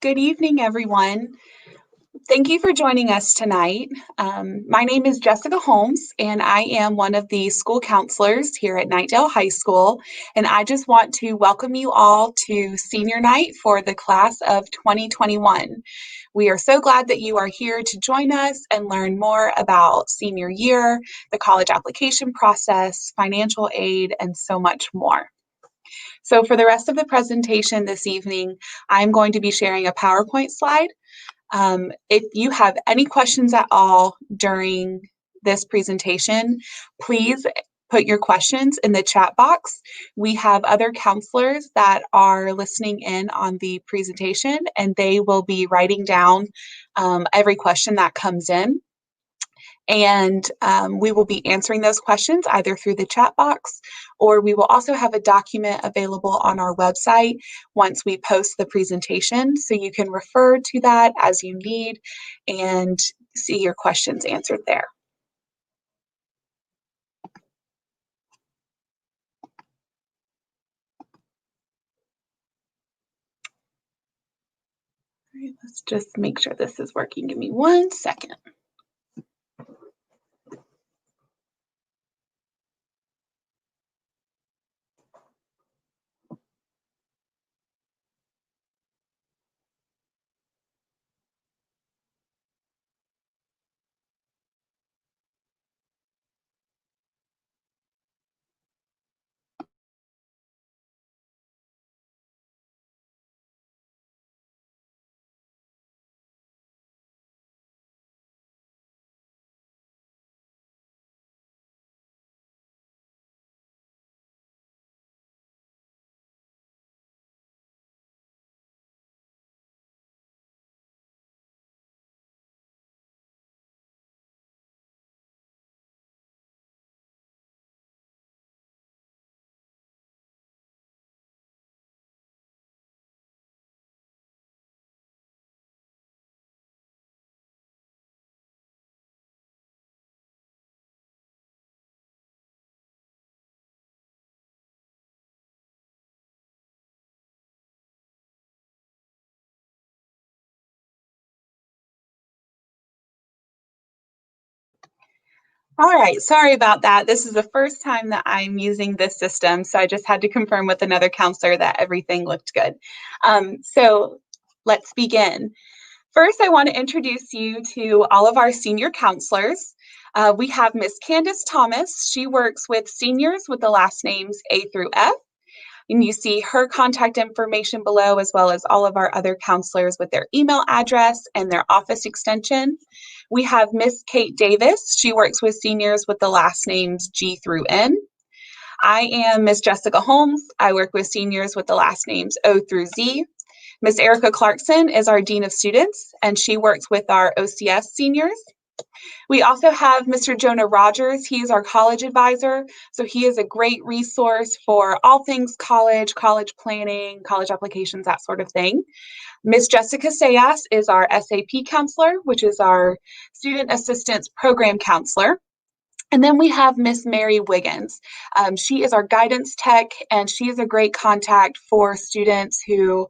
Good evening, everyone. Thank you for joining us tonight. My name is Jessica Holmes, and I am one of the school counselors here at Knightdale High School. And I just want to welcome you all to Senior Night for the class of 2021. We are so glad that you are here to join us and learn more about senior year, the college application process, financial aid, and so much more. So for the rest of the presentation this evening, I'm going to be sharing a PowerPoint slide. If you have any questions at all during this presentation, please put your questions in the chat box. We have other counselors that are listening in on the presentation, and they will be writing down every question that comes in. And we will be answering those questions either through the chat box, or we will also have a document available on our website once we post the presentation. So you can refer to that as you need and see your questions answered there. All right, let's just make sure this is working. Give me 1 second. All right, sorry about that. This is the first time that I'm using this system, so I just had to confirm with another counselor that everything looked good. So let's begin. First, I want to introduce you to all of our senior counselors. We have Miss Candace Thomas. She works with seniors with the last names A through F. And you see her contact information below, as well as all of our other counselors with their email address and their office extension. We have Miss Kate Davis. She works with seniors with the last names G through N. I am Miss Jessica Holmes. I work with seniors with the last names O through Z. Miss Erica Clarkson is our Dean of Students, and she works with our OCS seniors. We also have Mr. Jonah Rogers. He is our college advisor. So he is a great resource for all things college, college planning, college applications, that sort of thing. Miss Jessica Sayas is our SAP counselor, which is our student assistance program counselor. And then we have Miss Mary Wiggins. She is our guidance tech, and she is a great contact for students who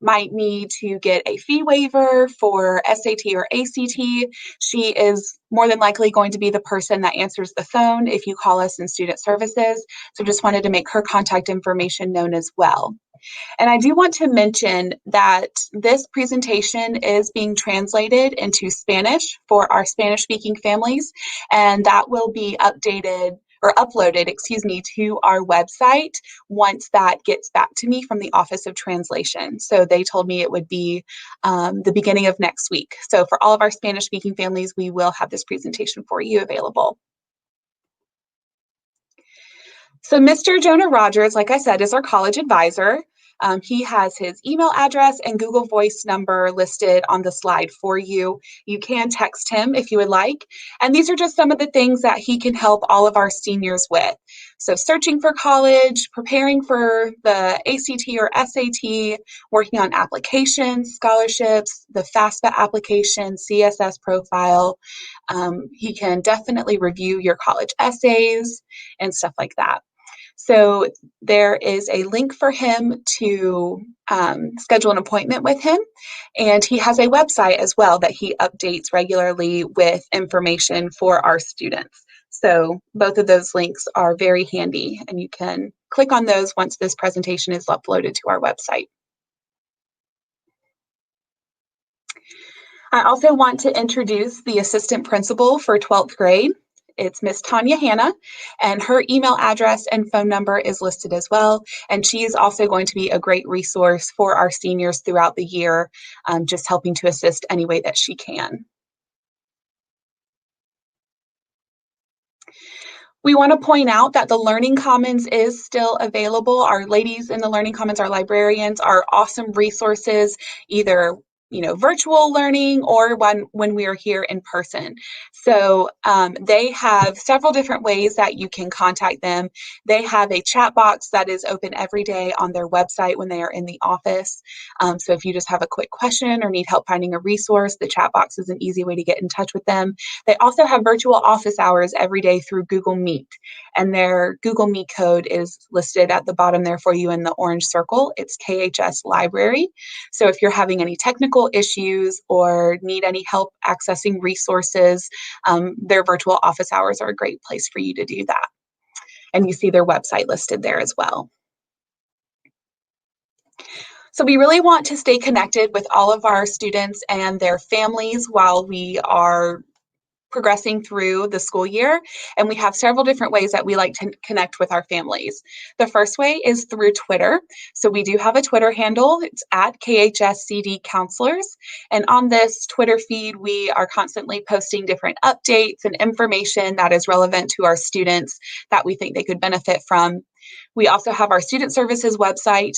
might need to get a fee waiver for SAT or ACT. She is more than likely going to be the person that answers the phone if you call us in student services. So just wanted to make her contact information known as well. And I do want to mention that this presentation is being translated into Spanish for our Spanish-speaking families, and that will be updated or uploaded, to our website once that gets back to me from the Office of Translation. So they told me it would be the beginning of next week. So for all of our Spanish-speaking families, we will have this presentation for you available. So Mr. Jonah Rogers, like I said, is our college advisor. He has his email address and Google Voice number listed on the slide for you. You can text him if you would like. And these are just some of the things that he can help all of our seniors with. So searching for college, preparing for the ACT or SAT, working on applications, scholarships, the FAFSA application, CSS profile. He can definitely review your college essays and stuff like that. So there is a link for him to schedule an appointment with him. And he has a website as well that he updates regularly with information for our students. So both of those links are very handy, and you can click on those once this presentation is uploaded to our website. I also want to introduce the assistant principal for 12th grade. It's Miss Tanya Hanna, and her email address and phone number is listed as well. And she is also going to be a great resource for our seniors throughout the year, just helping to assist any way that she can. We want to point out that the Learning Commons is still available. Our ladies in the Learning Commons, our librarians, are awesome resources, either virtual learning or when we are here in person. So they have several different ways that you can contact them. They have a chat box that is open every day on their website when they are in the office. So if you just have a quick question or need help finding a resource, the chat box is an easy way to get in touch with them. They also have virtual office hours every day through Google Meet, and their Google Meet code is listed at the bottom there for you in the orange circle. It's KHS Library. So if you're having any technical issues or need any help accessing resources, their virtual office hours are a great place for you to do that. And you see their website listed there as well. So we really want to stay connected with all of our students and their families while we are progressing through the school year, and we have several different ways that we like to connect with our families. The first way is through Twitter. So we do have a Twitter handle. It's at KHSCD Counselors, and on this Twitter feed, we are constantly posting different updates and information that is relevant to our students that we think they could benefit from. We also have our student services website.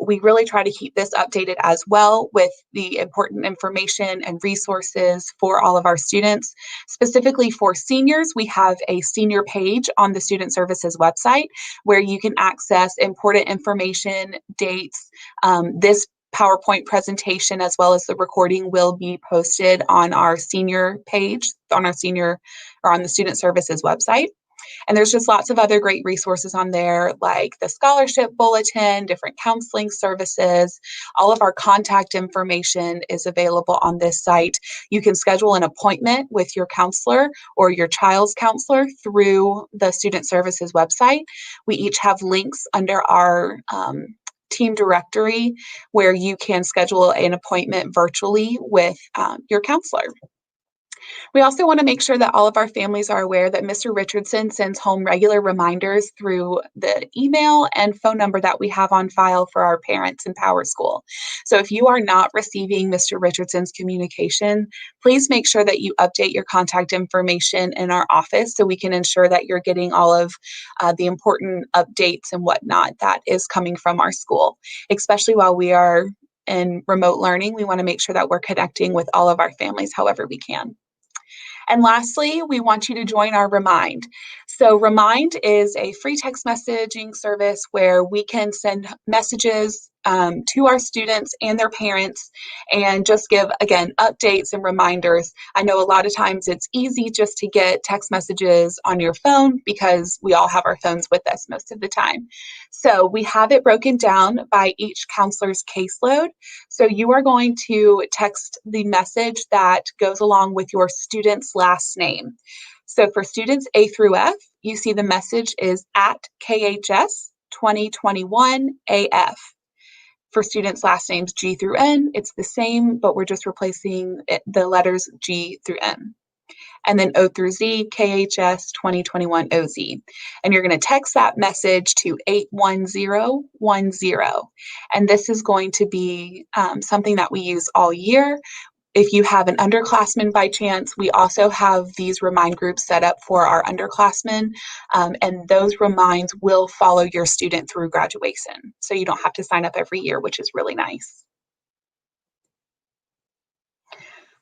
We really try to keep this updated as well with the important information and resources for all of our students. Specifically for seniors, we have a senior page on the student services website where you can access important information, dates. This PowerPoint presentation as well as the recording will be posted on our senior page, on the student services website. And there's just lots of other great resources on there, like the scholarship bulletin, different counseling services. All of our contact information is available on this site. You can schedule an appointment with your counselor or your child's counselor through the student services website. We each have links under our team directory where you can schedule an appointment virtually with your counselor. We also want to make sure that all of our families are aware that Mr. Richardson sends home regular reminders through the email and phone number that we have on file for our parents in Power School. So if you are not receiving Mr. Richardson's communication, please make sure that you update your contact information in our office so we can ensure that you're getting all of the important updates and whatnot that is coming from our school, especially while we are in remote learning. We want to make sure that we're connecting with all of our families however we can. And lastly, we want you to join our Remind. So Remind is a free text messaging service where we can send messages to our students and their parents and just give, again, updates and reminders. I know a lot of times it's easy just to get text messages on your phone because we all have our phones with us most of the time. So we have it broken down by each counselor's caseload. So you are going to text the message that goes along with your student's last name. So for students A through F, you see the message is at KHS 2021 AF. For students' last names G through N, it's the same, but we're just replacing the letters G through N. And then O through Z, KHS 2021 OZ. And you're going to text that message to 81010. And this is going to be something that we use all year. If you have an underclassman by chance, we also have these Remind groups set up for our underclassmen, and those reminds will follow your student through graduation. So you don't have to sign up every year, which is really nice.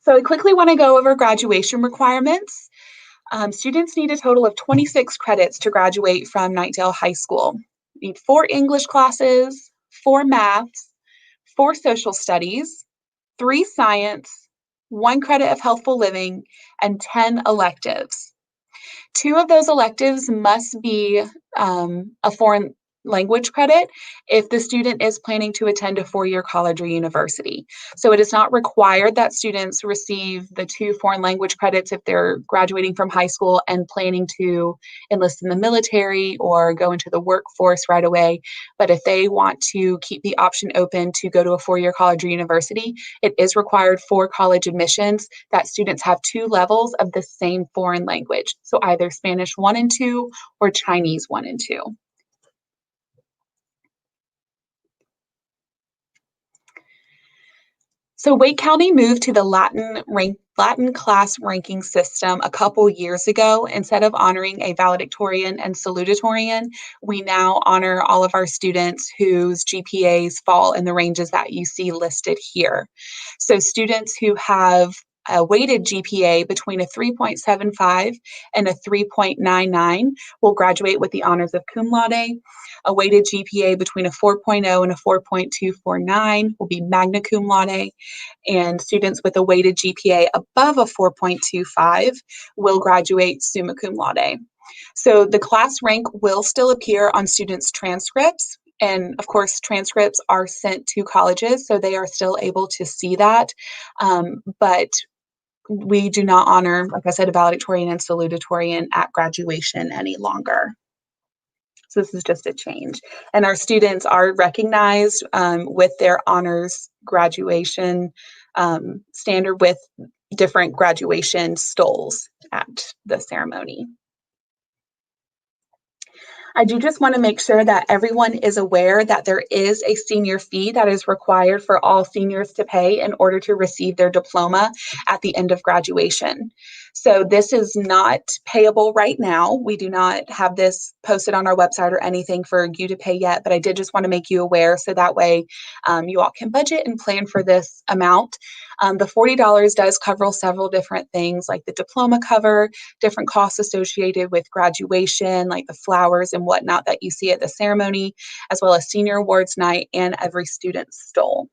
So I quickly want to go over graduation requirements. Students need a total of 26 credits to graduate from Knightdale High School. You need 4 English classes, 4 maths, 4 social studies, 3 science, 1 credit of healthful living, and 10 electives. 2 of those electives must be a foreign language credit if the student is planning to attend a four-year college or university. So it is not required that students receive the 2 foreign language credits if they're graduating from high school and planning to enlist in the military or go into the workforce right away. But if they want to keep the option open to go to a four-year college or university, it is required for college admissions that students have 2 levels of the same foreign language. So either Spanish 1 and 2 or Chinese 1 and 2. So Wake County moved to the Latin class ranking system a couple years ago. Instead of honoring a valedictorian and salutatorian, we now honor all of our students whose GPAs fall in the ranges that you see listed here. So students who have a weighted GPA between a 3.75 and a 3.99 will graduate with the honors of cum laude. A weighted GPA between a 4.0 and a 4.249 will be magna cum laude, and students with a weighted GPA above a 4.25 will graduate summa cum laude. So the class rank will still appear on students' transcripts. And of course, transcripts are sent to colleges, so they are still able to see that. But we do not honor, like I said, a valedictorian and salutatorian at graduation any longer. So this is just a change. And our students are recognized with their honors graduation standard with different graduation stoles at the ceremony. I do just want to make sure that everyone is aware that there is a senior fee that is required for all seniors to pay in order to receive their diploma at the end of graduation. So this is not payable right now. We do not have this posted on our website or anything for you to pay yet, but I did just want to make you aware so that way you all can budget and plan for this amount. The $40 does cover several different things like the diploma cover, different costs associated with graduation, like the flowers and whatnot that you see at the ceremony, as well as senior awards night and every student's stole.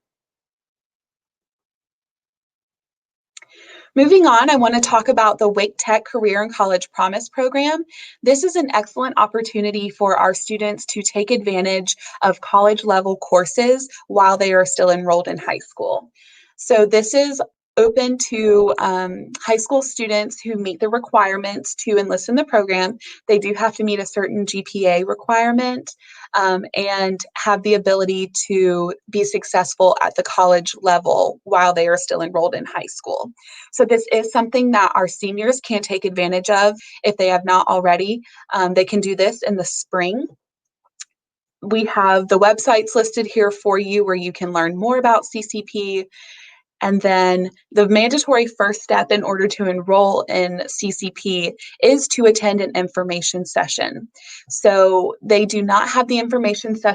Moving on, I want to talk about the Wake Tech Career and College Promise Program. This is an excellent opportunity for our students to take advantage of college level courses while they are still enrolled in high school. So this is open to high school students who meet the requirements to enlist in the program. They do have to meet a certain GPA requirement and have the ability to be successful at the college level while they are still enrolled in high school. So this is something that our seniors can take advantage of if they have not already. They can do this in the spring. We have the websites listed here for you where you can learn more about CCP. And then the mandatory first step in order to enroll in CCP is to attend an information session. So they do not have the information, I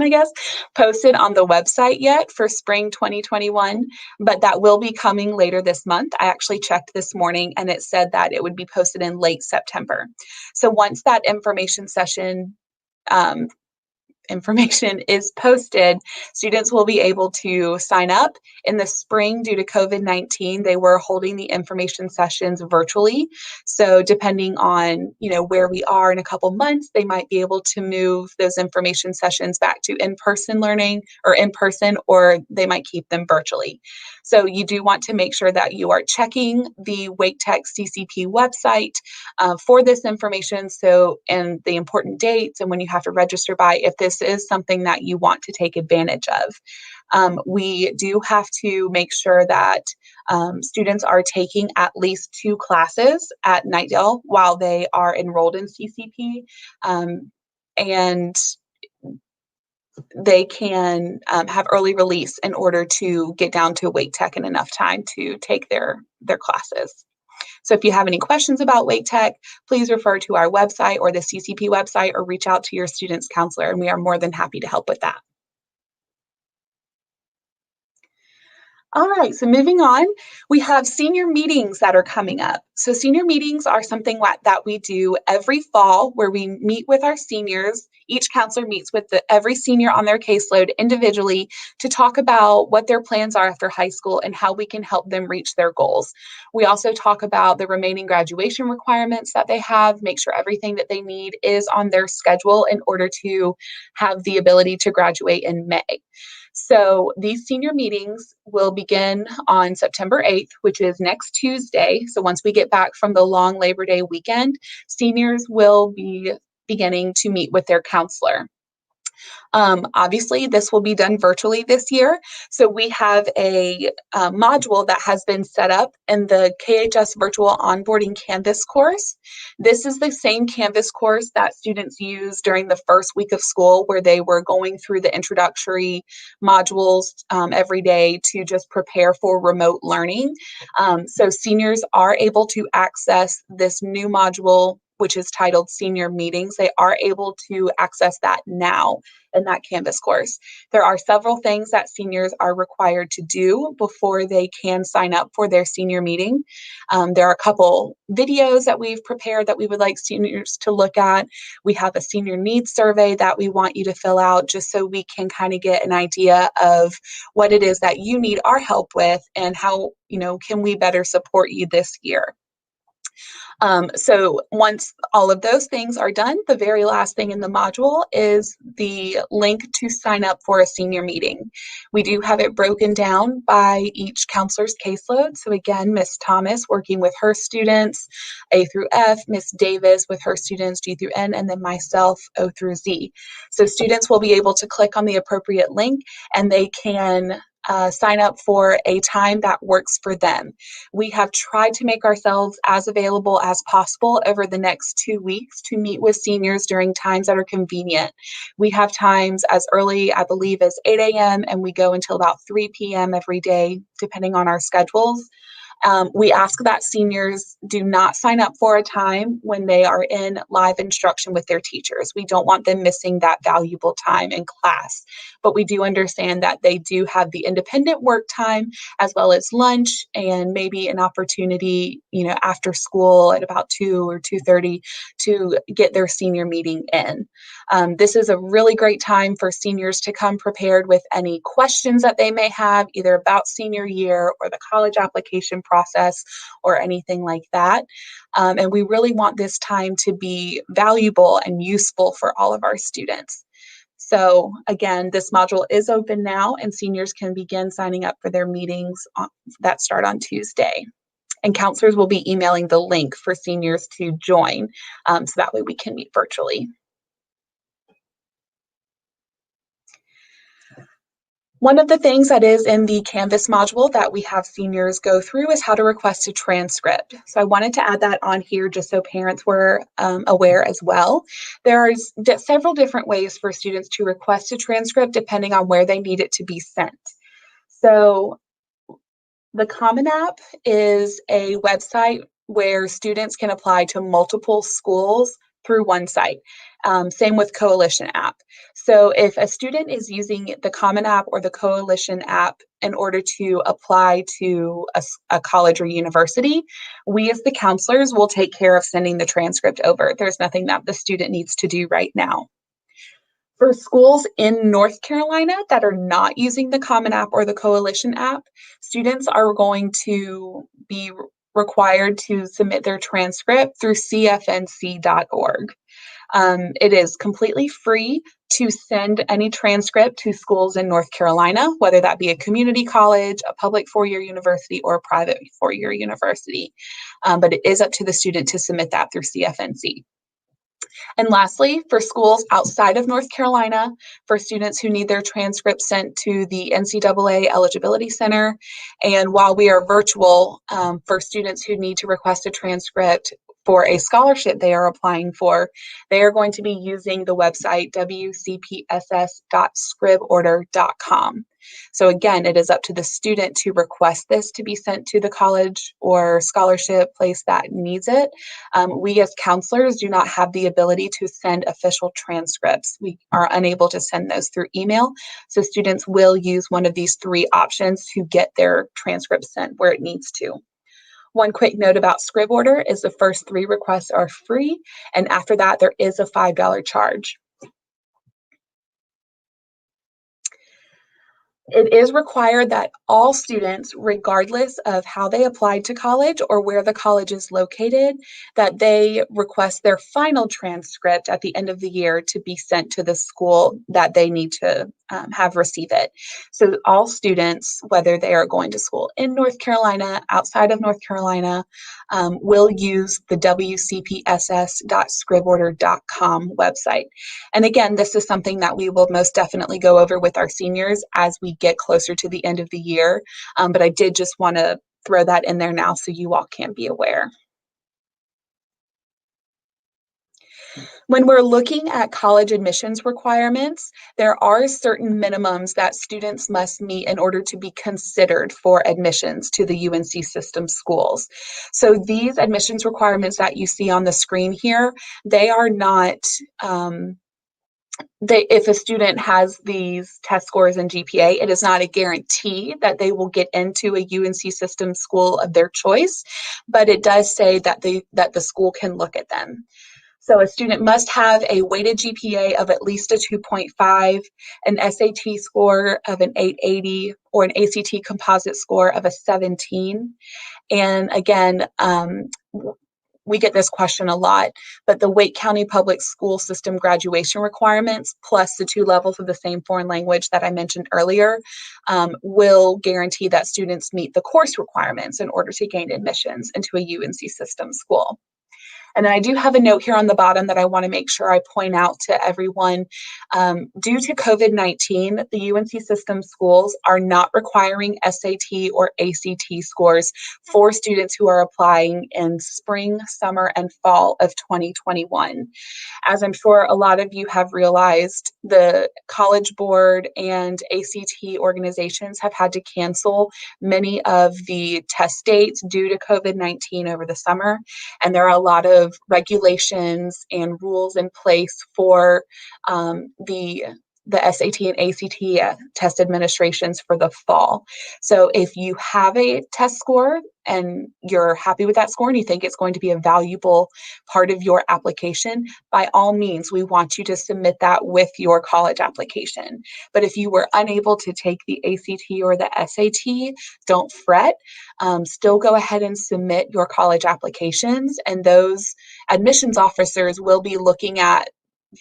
guess, posted on the website yet for spring 2021, but that will be coming later this month. I actually checked this morning and it said that it would be posted in late September. So once that information session information is posted, students will be able to sign up. In the spring, due to COVID-19, they were holding the information sessions virtually. So depending on, where we are in a couple months, they might be able to move those information sessions back to in-person learning or in person, or they might keep them virtually. So you do want to make sure that you are checking the Wake Tech CCP website for this information. And the important dates and when you have to register by, if this is something that you want to take advantage of. We do have to make sure that students are taking at least 2 classes at Knightdale while they are enrolled in CCP. And they can have early release in order to get down to Wake Tech in enough time to take their classes. So if you have any questions about Wake Tech, please refer to our website or the CCP website or reach out to your student's counselor, and we are more than happy to help with that. All right, so moving on, we have senior meetings that are coming up. So, senior meetings are something that we do every fall where we meet with our seniors. Each counselor meets with every senior on their caseload individually to talk about what their plans are after high school and how we can help them reach their goals. We also talk about the remaining graduation requirements that they have, make sure everything that they need is on their schedule in order to have the ability to graduate in May. So these senior meetings will begin on September 8th, which is next Tuesday. So once we get back from the long Labor Day weekend, seniors will be beginning to meet with their counselor. Obviously, this will be done virtually this year. So we have a module that has been set up in the KHS Virtual Onboarding Canvas course. This is the same Canvas course that students used during the first week of school, where they were going through the introductory modules every day to just prepare for remote learning. So seniors are able to access this new module, which is titled Senior Meetings. They are able to access that now in that Canvas course. There are several things that seniors are required to do before they can sign up for their senior meeting. There are a couple videos that we've prepared that we would like seniors to look at. We have a senior needs survey that we want you to fill out just so we can kind of get an idea of what it is that you need our help with and how, can we better support you this year. So once all of those things are done, the very last thing in the module is the link to sign up for a senior meeting. We do have it broken down by each counselor's caseload. So again, Miss Thomas working with her students, A through F, Miss Davis with her students, G through N, and then myself, O through Z. So students will be able to click on the appropriate link and they can sign up for a time that works for them. We have tried to make ourselves as available as possible over the next 2 weeks to meet with seniors during times that are convenient. We have times as early, I believe, as 8 a.m., and we go until about 3 p.m. every day, depending on our schedules. We ask that seniors do not sign up for a time when they are in live instruction with their teachers. We don't want them missing that valuable time in class, but we do understand that they do have the independent work time as well as lunch and maybe an opportunity, after school at about 2 or 2:30 to get their senior meeting in. This is a really great time for seniors to come prepared with any questions that they may have, either about senior year or the college application process or anything like that. And we really want this time to be valuable and useful for all of our students. So again, this module is open now and seniors can begin signing up for their meetings that start on Tuesday. And counselors will be emailing the link for seniors to join, so that way we can meet virtually. One of the things that is in the Canvas module that we have seniors go through is how to request a transcript. So I wanted to add that on here just so parents were aware as well. There are several different ways for students to request a transcript depending on where they need it to be sent. So the Common App is a website where students can apply to multiple schools through one site. Same with Coalition app. So if a student is using the Common App or the Coalition app in order to apply to a college or university, we as the counselors will take care of sending the transcript over. There's nothing that the student needs to do right now. For schools in North Carolina that are not using the Common App or the Coalition app, students are going to be required to submit their transcript through cfnc.org. It is completely free to send any transcript to schools in North Carolina, whether that be a community college, a public four-year university, or a private four-year university. But it is up to the student to submit that through CFNC. And lastly, for schools outside of North Carolina, for students who need their transcript sent to the NCAA Eligibility Center, and while we are virtual, for students who need to request a transcript for a scholarship they are applying for, they are going to be using the website wcpss.scriborder.com. So again, it is up to the student to request this to be sent to the college or scholarship place that needs it. We as counselors do not have the ability to send official transcripts. We are unable to send those through email. So students will use one of these three options to get their transcript sent where it needs to. One quick note about ScribOrder is the first 3 requests are free, and after that, there is a $5 charge. It is required that all students, regardless of how they applied to college or where the college is located, that they request their final transcript at the end of the year to be sent to the school that they need to have receive it. So all students, whether they are going to school in North Carolina, outside of North Carolina, will use the wcpss.scriborder.com website. And again, this is something that we will most definitely go over with our seniors as we get closer to the end of the year. But I did just want to throw that in there now so you all can be aware. When we're looking at college admissions requirements, there are certain minimums that students must meet in order to be considered for admissions to the UNC system schools. So these admissions requirements that you see on the screen here, they are not if a student has these test scores and GPA, it is not a guarantee that they will get into a UNC system school of their choice, but it does say that the school can look at them. So a student must have a weighted GPA of at least a 2.5, an SAT score of an 880, or an ACT composite score of a 17. And again, we get this question a lot, but the Wake County Public School System graduation requirements, plus the 2 levels of the same foreign language that I mentioned earlier, will guarantee that students meet the course requirements in order to gain admissions into a UNC system school. And then I do have a note here on the bottom that I want to make sure I point out to everyone. Due to COVID-19, the UNC system schools are not requiring SAT or ACT scores for students who are applying in spring, summer, and fall of 2021. As I'm sure a lot of you have realized, the College Board and ACT organizations have had to cancel many of the test dates due to COVID-19 over the summer. And there are a lot of regulations and rules in place for the SAT and ACT test administrations for the fall. So if you have a test score and you're happy with that score and you think it's going to be a valuable part of your application, by all means, we want you to submit that with your college application. But if you were unable to take the ACT or the SAT, don't fret. Still go ahead and submit your college applications, and those admissions officers will be looking at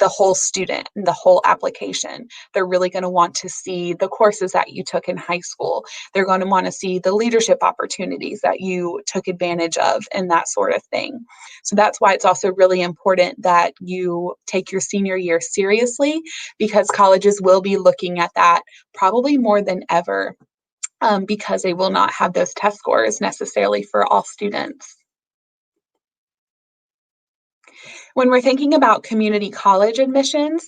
the whole student and the whole application. They're really going to want to see the courses that you took in high school. They're going to want to see the leadership opportunities that you took advantage of and that sort of thing. So that's why it's also really important that you take your senior year seriously, because colleges will be looking at that probably more than ever, because they will not have those test scores necessarily for all students. When we're thinking about community college admissions,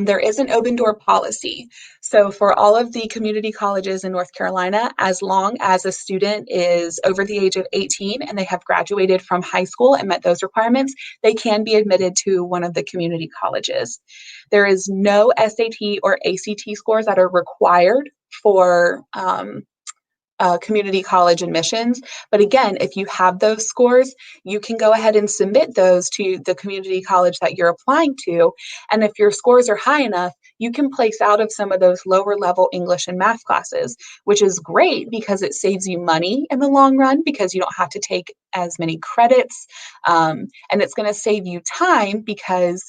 there is an open door policy. So for all of the community colleges in North Carolina, as long as a student is over the age of 18 and they have graduated from high school and met those requirements, they can be admitted to one of the community colleges. There is no SAT or ACT scores that are required for community college admissions. But again, if you have those scores, you can go ahead and submit those to the community college that you're applying to. And if your scores are high enough, you can place out of some of those lower level English and math classes, which is great because it saves you money in the long run because you don't have to take as many credits. And it's going to save you time because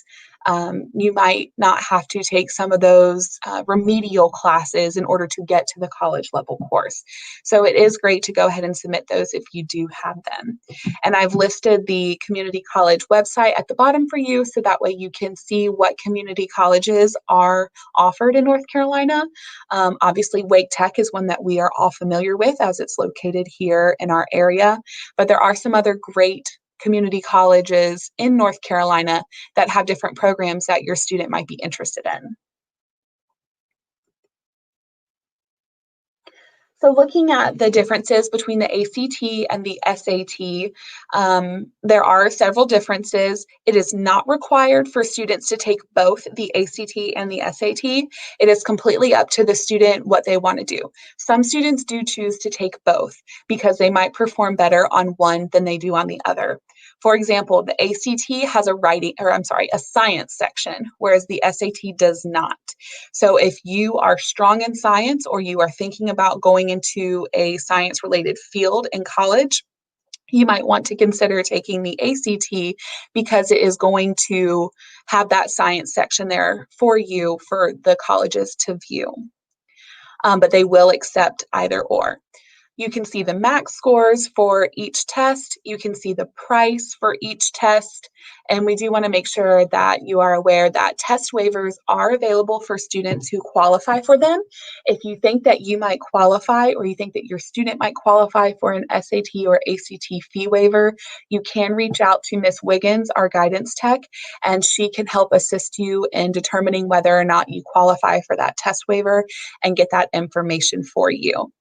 you might not have to take some of those remedial classes in order to get to the college level course. So it is great to go ahead and submit those if you do have them. And I've listed the community college website at the bottom for you, so that way you can see what community colleges are offered in North Carolina. Obviously, Wake Tech is one that we are all familiar with as it's located here in our area, but there are some other great community colleges in North Carolina that have different programs that your student might be interested in. So looking at the differences between the ACT and the SAT, there are several differences. It is not required for students to take both the ACT and the SAT. It is completely up to the student what they want to do. Some students do choose to take both because they might perform better on one than they do on the other. For example, the ACT has a science section, whereas the SAT does not. So if you are strong in science or you are thinking about going into a science related field in college, you might want to consider taking the ACT because it is going to have that science section there for you for the colleges to view. But they will accept either or. You can see the max scores for each test. You can see the price for each test. And we do want to make sure that you are aware that test waivers are available for students who qualify for them. If you think that you might qualify or you think that your student might qualify for an SAT or ACT fee waiver, you can reach out to Ms. Wiggins, our guidance tech, and she can help assist you in determining whether or not you qualify for that test waiver and get that information for you.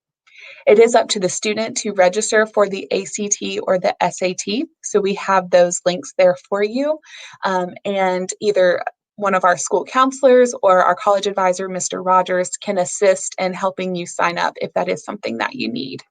It is up to the student to register for the ACT or the SAT. So we have those links there for you. And either one of our school counselors or our college advisor, Mr. Rogers, can assist in helping you sign up if that is something that you need.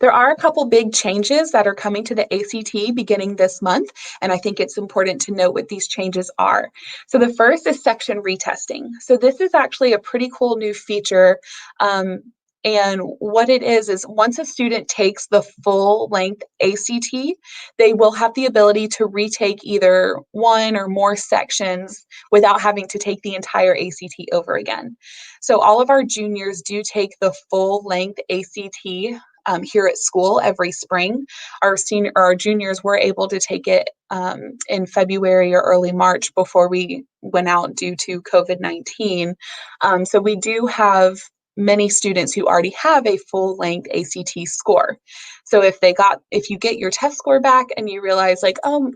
There are a couple big changes that are coming to the ACT beginning this month, and I think it's important to note what these changes are. So the first is section retesting. So this is actually a pretty cool new feature. And what it is once a student takes the full length ACT, they will have the ability to retake either one or more sections without having to take the entire ACT over again. So all of our juniors do take the full length ACT here at school every spring. Our juniors were able to take it in February or early March before we went out due to COVID-19. So we do have many students who already have a full length ACT score. So if you get your test score back and you realize like, oh,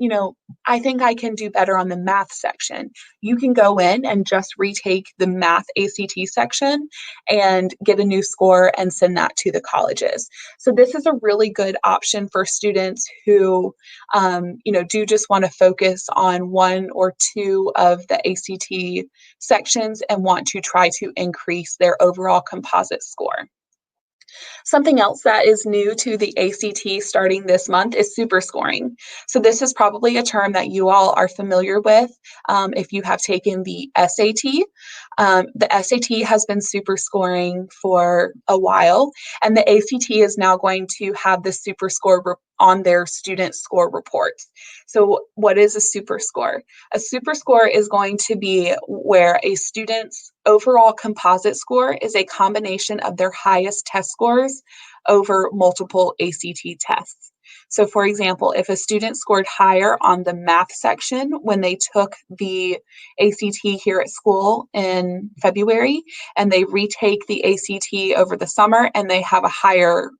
I think I can do better on the math section, you can go in and just retake the math ACT section and get a new score and send that to the colleges. So this is a really good option for students who, do just want to focus on one or two of the ACT sections and want to try to increase their overall composite score. Something else that is new to the ACT starting this month is super scoring. So this is probably a term that you all are familiar with if you have taken the SAT. The SAT has been super scoring for a while, and the ACT is now going to have the super score on their student score reports. So what is a super score? A super score is going to be where a student's overall composite score is a combination of their highest test scores over multiple ACT tests. So for example, if a student scored higher on the math section when they took the ACT here at school in February, and they retake the ACT over the summer and they have a higher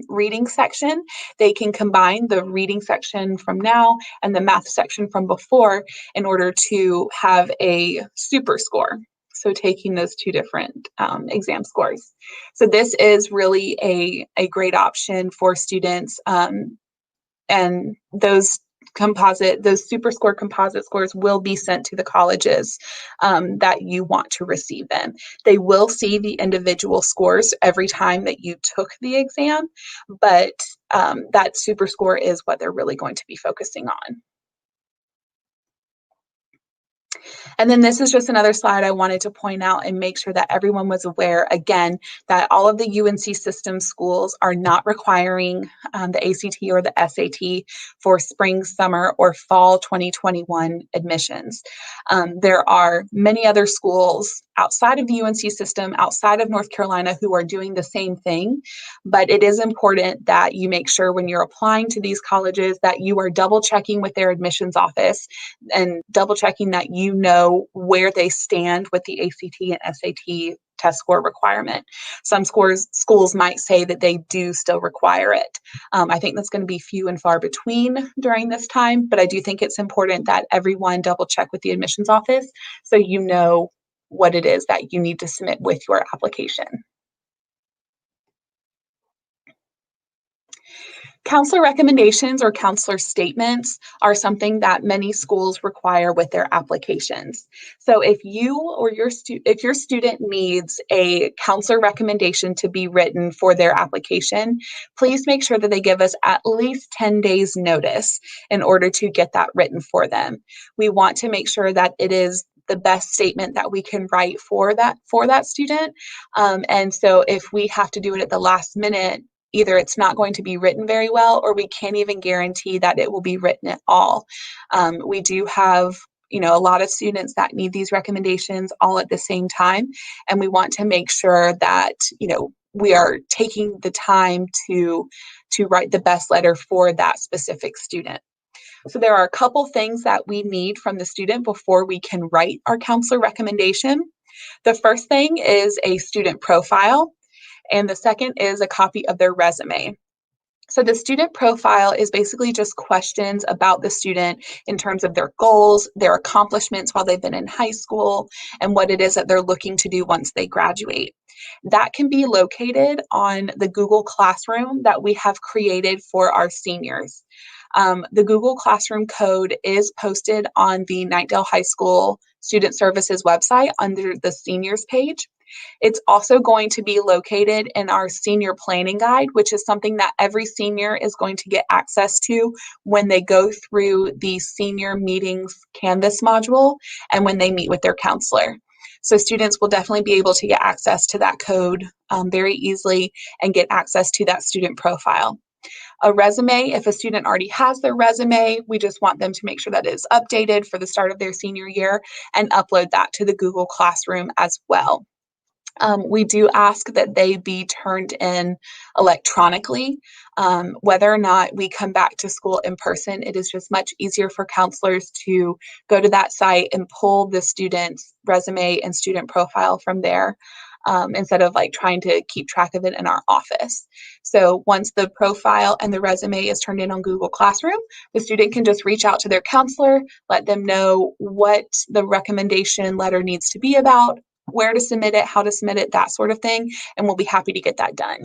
reading section, they can combine the reading section from now and the math section from before in order to have a super score. So taking those two different exam scores. So this is really a great option for students, and those super score composite scores will be sent to the colleges that you want to receive them. They will see the individual scores every time that you took the exam, but that super score is what they're really going to be focusing on. And then this is just another slide I wanted to point out and make sure that everyone was aware, again, that all of the UNC system schools are not requiring the ACT or the SAT for spring, summer, or fall 2021 admissions. There are many other schools outside of the UNC system, outside of North Carolina, who are doing the same thing, but it is important that you make sure when you're applying to these colleges that you are double checking with their admissions office and double checking that you know where they stand with the ACT and SAT test score requirement. Some schools might say that they do still require it. I think that's going to be few and far between during this time, but I do think it's important that everyone double check with the admissions office so you know what it is that you need to submit with your application. Counselor recommendations or counselor statements are something that many schools require with their applications. So if you or your student needs a counselor recommendation to be written for their application, please make sure that they give us at least 10 days notice in order to get that written for them. We want to make sure that it is the best statement that we can write for that student. And so if we have to do it at the last minute, either it's not going to be written very well, or we can't even guarantee that it will be written at all. We do have a lot of students that need these recommendations all at the same time, and we want to make sure that we are taking the time to write the best letter for that specific student. So there are a couple things that we need from the student before we can write our counselor recommendation. The first thing is a student profile, and the second is a copy of their resume. So the student profile is basically just questions about the student in terms of their goals, their accomplishments while they've been in high school, and what it is that they're looking to do once they graduate. That can be located on the Google Classroom that we have created for our seniors. The Google Classroom code is posted on the Knightdale High School Student Services website under the seniors page. It's also going to be located in our senior planning guide, which is something that every senior is going to get access to when they go through the senior meetings Canvas module and when they meet with their counselor. So students will definitely be able to get access to that code very easily and get access to that student profile. A resume, if a student already has their resume, we just want them to make sure that it is updated for the start of their senior year and upload that to the Google Classroom as well. We do ask that they be turned in electronically. Whether or not we come back to school in person, it is just much easier for counselors to go to that site and pull the student's resume and student profile from there. Instead of trying to keep track of it in our office. So once the profile and the resume is turned in on Google Classroom, the student can just reach out to their counselor, let them know what the recommendation letter needs to be about, where to submit it, how to submit it, that sort of thing, and we'll be happy to get that done.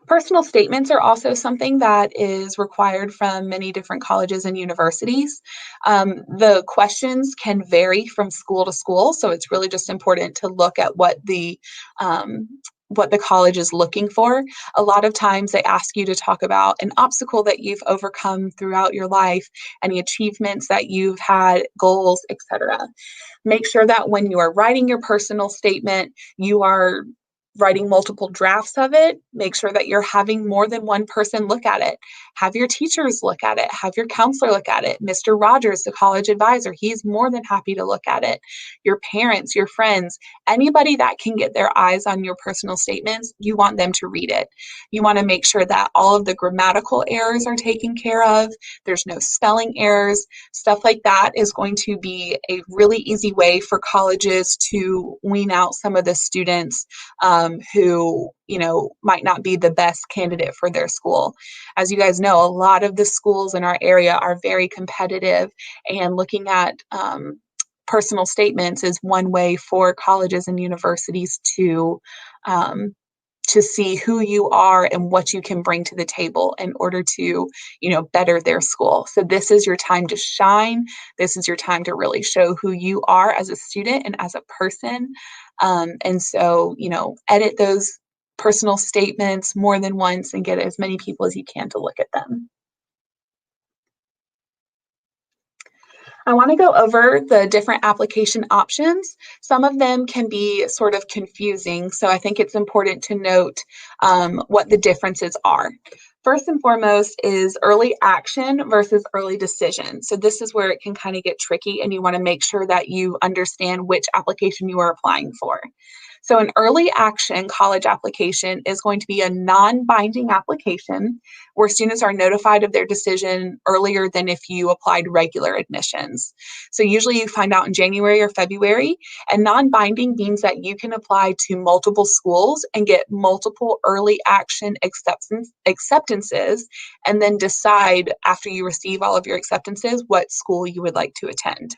Personal statements are also something that is required from many different colleges and universities. The questions can vary from school to school, so it's really just important to look at what the college is looking for. A lot of times they ask you to talk about an obstacle that you've overcome throughout your life, any achievements that you've had, goals, etc. Make sure that when you are writing your personal statement, you are writing multiple drafts of it. Make sure that you're having more than one person look at it. Have your teachers look at it. Have your counselor look at it. Mr. Rogers, the college advisor, he's more than happy to look at it. Your parents, your friends, anybody that can get their eyes on your personal statements, you want them to read it. You want to make sure that all of the grammatical errors are taken care of. There's no spelling errors. Stuff like that is going to be a really easy way for colleges to wean out some of the students who might not be the best candidate for their school. As you guys know, a lot of the schools in our area are very competitive, and looking at personal statements is one way for colleges and universities to see who you are and what you can bring to the table in order to, better their school. So this is your time to shine. This is your time to really show who you are as a student and as a person. And so, edit those personal statements more than once and get as many people as you can to look at them. I want to go over the different application options. Some of them can be sort of confusing, so I think it's important to note what the differences are. First and foremost is early action versus early decision. So this is where it can kind of get tricky, and you want to make sure that you understand which application you are applying for. So, an early action college application is going to be a non binding application where students are notified of their decision earlier than if you applied regular admissions. So, usually you find out in January or February, and non binding means that you can apply to multiple schools and get multiple early action acceptances, and then decide after you receive all of your acceptances what school you would like to attend.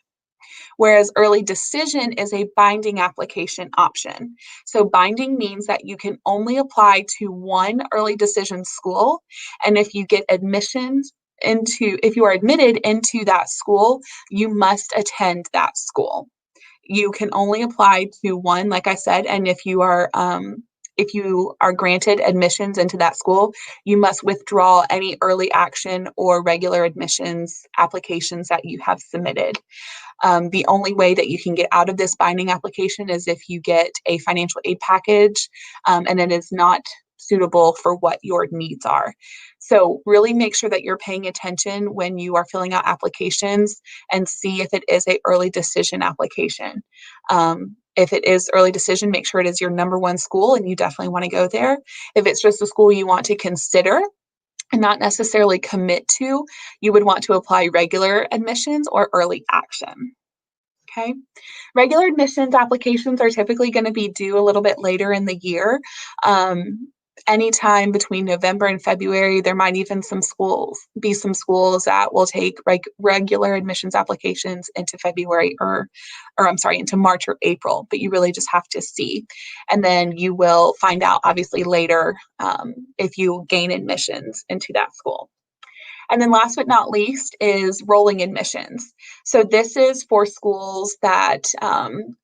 Whereas early decision is a binding application option. So binding means that you can only apply to one early decision school. And if you are admitted into that school, you must attend that school. You can only apply to one, like I said, and if you are granted admissions into that school, you must withdraw any early action or regular admissions applications that you have submitted. The only way that you can get out of this binding application is if you get a financial aid package, and it is not suitable for what your needs are. So really make sure that you're paying attention when you are filling out applications and see if it is a early decision application. If it is early decision, make sure it is your number one school and you definitely want to go there. If it's just a school you want to consider and not necessarily commit to, you would want to apply regular admissions or early action. Okay. Regular admissions applications are typically going to be due a little bit later in the year. Anytime between November and February, there might even be some schools that will take regular admissions applications into February into March or April, but you really just have to see. And then you will find out obviously later if you gain admissions into that school. And then last but not least is rolling admissions. So this is for schools that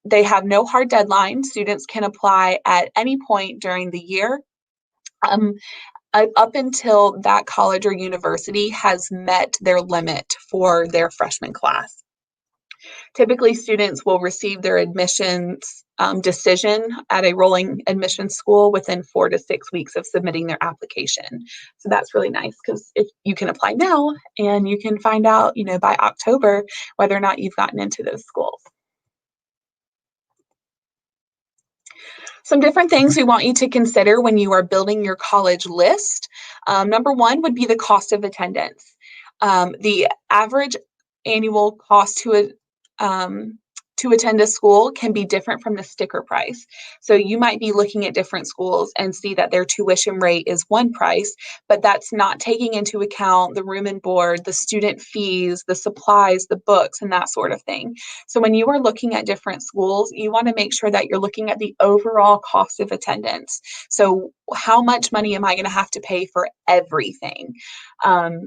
they have no hard deadline. Students can apply at any point during the year, up until that college or university has met their limit for their freshman class. Typically, students will receive their admissions decision at a rolling admissions school within 4 to 6 weeks of submitting their application. So that's really nice because if you can apply now and you can find out, by October whether or not you've gotten into those schools. Some different things we want you to consider when you are building your college list. Number one would be the cost of attendance. The average annual cost to attend a school can be different from the sticker price. So you might be looking at different schools and see that their tuition rate is one price, but that's not taking into account the room and board, the student fees, the supplies, the books, and that sort of thing. So when you are looking at different schools, you want to make sure that you're looking at the overall cost of attendance. So how much money am I going to have to pay for everything?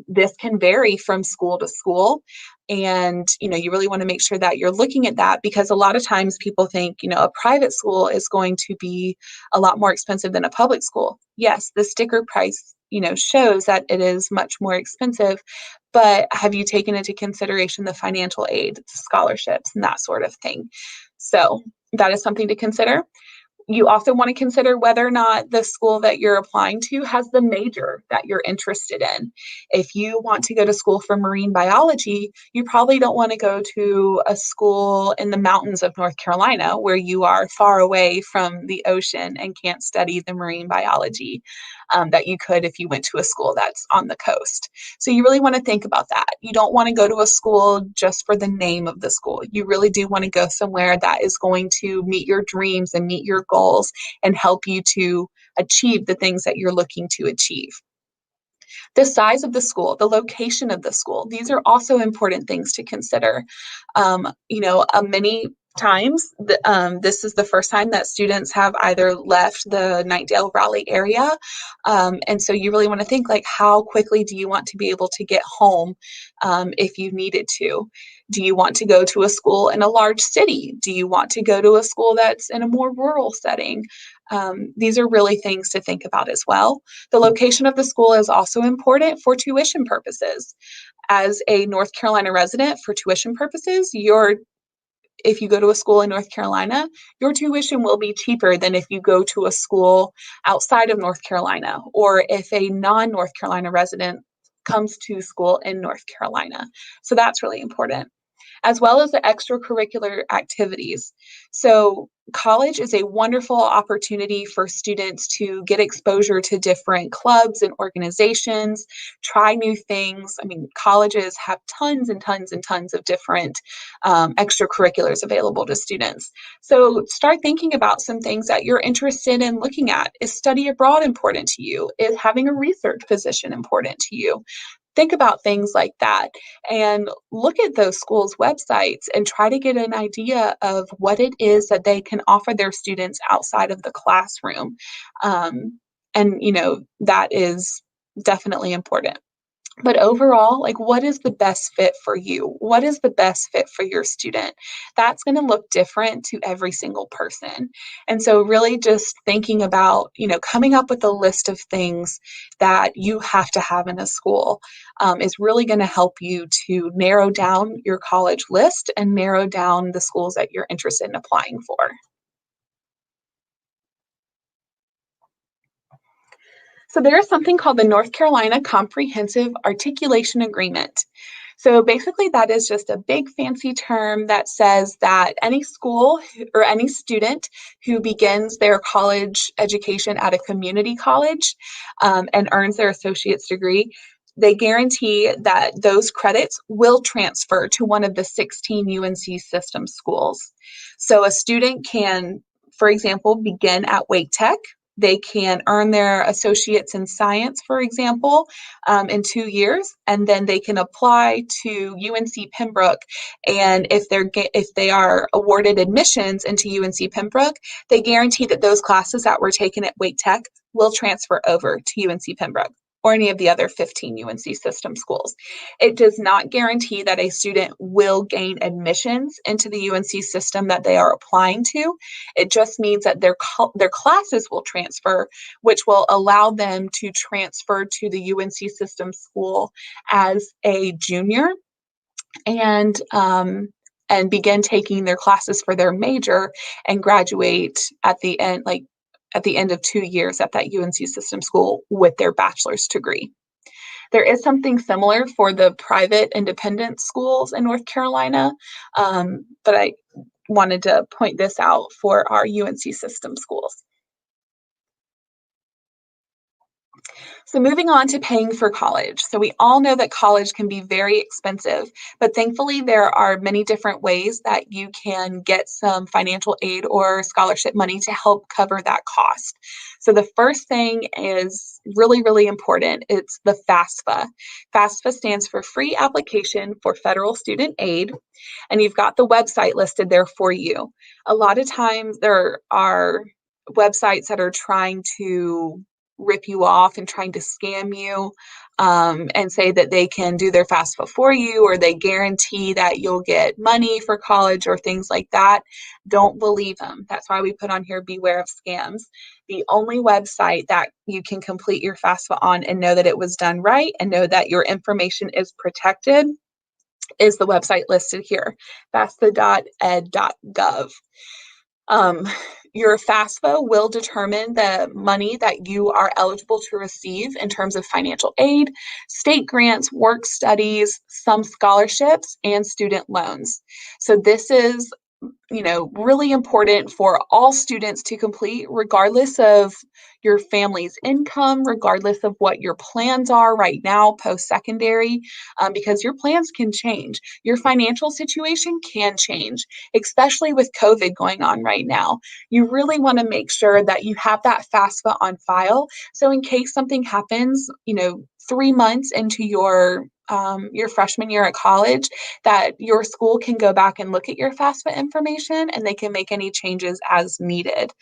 This can vary from school to school. And, you really want to make sure that you're looking at that because a lot of times people think, a private school is going to be a lot more expensive than a public school. Yes, the sticker price, shows that it is much more expensive, but have you taken into consideration the financial aid, scholarships, and that sort of thing? So that is something to consider. You also want to consider whether or not the school that you're applying to has the major that you're interested in. If you want to go to school for marine biology, you probably don't want to go to a school in the mountains of North Carolina where you are far away from the ocean and can't study the marine biology that you could if you went to a school that's on the coast. So you really want to think about that. You don't want to go to a school just for the name of the school. You really do want to go somewhere that is going to meet your dreams and meet your goals and help you to achieve the things that you're looking to achieve. The size of the school, the location of the school, these are also important things to consider. Many times, this is the first time that students have either left the Knightdale Raleigh area. And so you really want to think like, how quickly do you want to be able to get home if you needed to? Do you want to go to a school in a large city? Do you want to go to a school that's in a more rural setting? These are really things to think about as well. The location of the school is also important for tuition purposes. As a North Carolina resident, for tuition purposes, if you go to a school in North Carolina, your tuition will be cheaper than if you go to a school outside of North Carolina, or if a non-North Carolina resident comes to school in North Carolina. So that's really important. as well as the extracurricular activities. So college is a wonderful opportunity for students to get exposure to different clubs and organizations, try new things. I mean, colleges have tons and tons and tons of different extracurriculars available to students. So start thinking about some things that you're interested in looking at. Is study abroad important to you? Is having a research position important to you? Think about things like that and look at those schools' websites and try to get an idea of what it is that they can offer their students outside of the classroom. And, that is definitely important. But overall, like, what is the best fit for you? What is the best fit for your student? That's going to look different to every single person. And so, really, just thinking about, coming up with a list of things that you have to have in a school is really going to help you to narrow down your college list and narrow down the schools that you're interested in applying for. So there is something called the North Carolina Comprehensive Articulation Agreement. So basically, that is just a big fancy term that says that any school or any student who begins their college education at a community college and earns their associate's degree, they guarantee that those credits will transfer to one of the 16 UNC system schools. So a student can, for example, begin at Wake Tech. They can earn their associates in science, for example, in 2 years, and then they can apply to UNC Pembroke. And if they are awarded admissions into UNC Pembroke, they guarantee that those classes that were taken at Wake Tech will transfer over to UNC Pembroke or any of the other 15 UNC system schools. It does not guarantee that a student will gain admissions into the UNC system that they are applying to. It just means that their classes will transfer, which will allow them to transfer to the UNC system school as a junior and begin taking their classes for their major and graduate at the end, like at the end of 2 years at that UNC system school with their bachelor's degree. There is something similar for the private independent schools in North Carolina, but I wanted to point this out for our UNC system schools. So moving on to paying for college. So we all know that college can be very expensive, but thankfully there are many different ways that you can get some financial aid or scholarship money to help cover that cost. So the first thing is really, really important. It's the FAFSA. FAFSA stands for Free Application for Federal Student Aid, and you've got the website listed there for you. A lot of times there are websites that are trying to rip you off and trying to scam you and say that they can do their FAFSA for you or they guarantee that you'll get money for college or things like that. Don't believe them. That's why we put on here, beware of scams. The only website that you can complete your FAFSA on and know that it was done right and know that your information is protected is the website listed here, fafsa.ed.gov. Your FAFSA will determine the money that you are eligible to receive in terms of financial aid, state grants, work studies, some scholarships, and student loans. So this is really important for all students to complete, regardless of your family's income, regardless of what your plans are right now post-secondary, because your plans can change. Your financial situation can change, especially with COVID going on right now. You really want to make sure that you have that FAFSA on file. So in case something happens, 3 months into your freshman year at college, that your school can go back and look at your FAFSA information and they can make any changes as needed.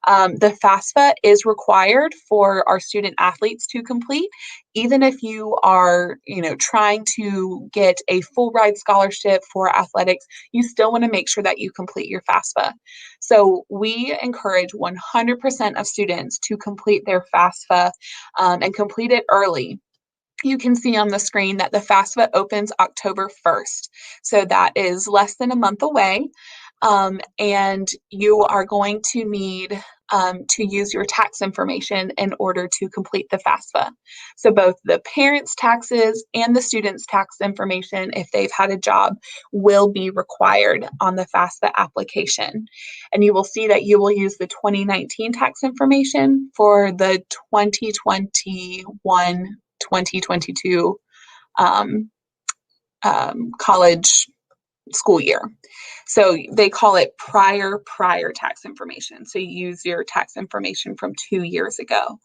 The FAFSA is required for our student athletes to complete, even if you are, trying to get a full ride scholarship for athletics, you still want to make sure that you complete your FAFSA. So we encourage 100% of students to complete their FAFSA and complete it early. You can see on the screen that the FAFSA opens October 1st. So that is less than a month away. And you are going to need to use your tax information in order to complete the FAFSA. So both the parents' taxes and the students' tax information, if they've had a job, will be required on the FAFSA application. And you will see that you will use the 2019 tax information for the 2021-2022 college school year. So they call it prior tax information. So you use your tax information from 2 years ago.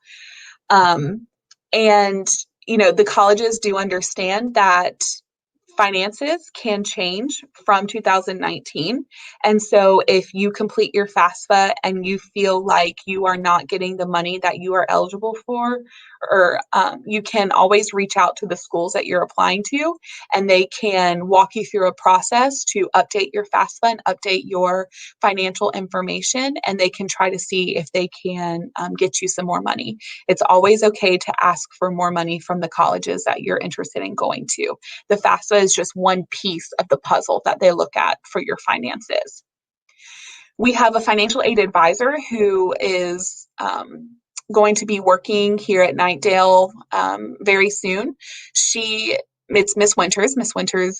And, the colleges do understand that finances can change from 2019. And so if you complete your FAFSA and you feel like you are not getting the money that you are eligible for, or you can always reach out to the schools that you're applying to, and they can walk you through a process to update your FAFSA and update your financial information, and they can try to see if they can get you some more money. It's always okay to ask for more money from the colleges that you're interested in going to. The FAFSA is just one piece of the puzzle that they look at for your finances. We have a financial aid advisor who is going to be working here at Knightdale very soon. It's Miss Winters. Miss Winters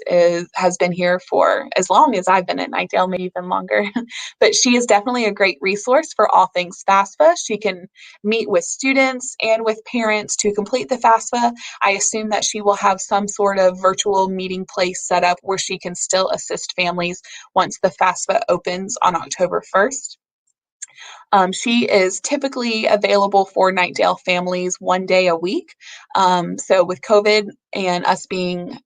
has been here for as long as I've been at Knightdale, maybe even longer. But she is definitely a great resource for all things FAFSA. She can meet with students and with parents to complete the FAFSA. I assume that she will have some sort of virtual meeting place set up where she can still assist families once the FAFSA opens on October 1st. She is typically available for Knightdale families 1 day a week. So with COVID and us being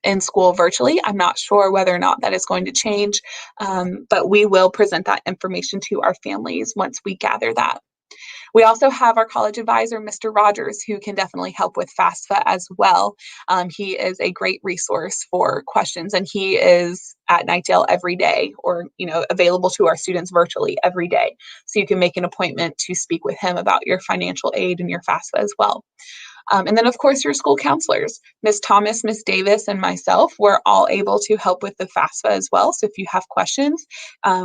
in school virtually, I'm not sure whether or not that is going to change, but we will present that information to our families once we gather that. We also have our college advisor, Mr. Rogers, who can definitely help with FAFSA as well. He is a great resource for questions, and he is at Knightdale every day, or available to our students virtually every day. So you can make an appointment to speak with him about your financial aid and your FAFSA as well. And then, of course, your school counselors, Ms. Thomas, Ms. Davis, and myself, we're all able to help with the FAFSA as well. So if you have questions,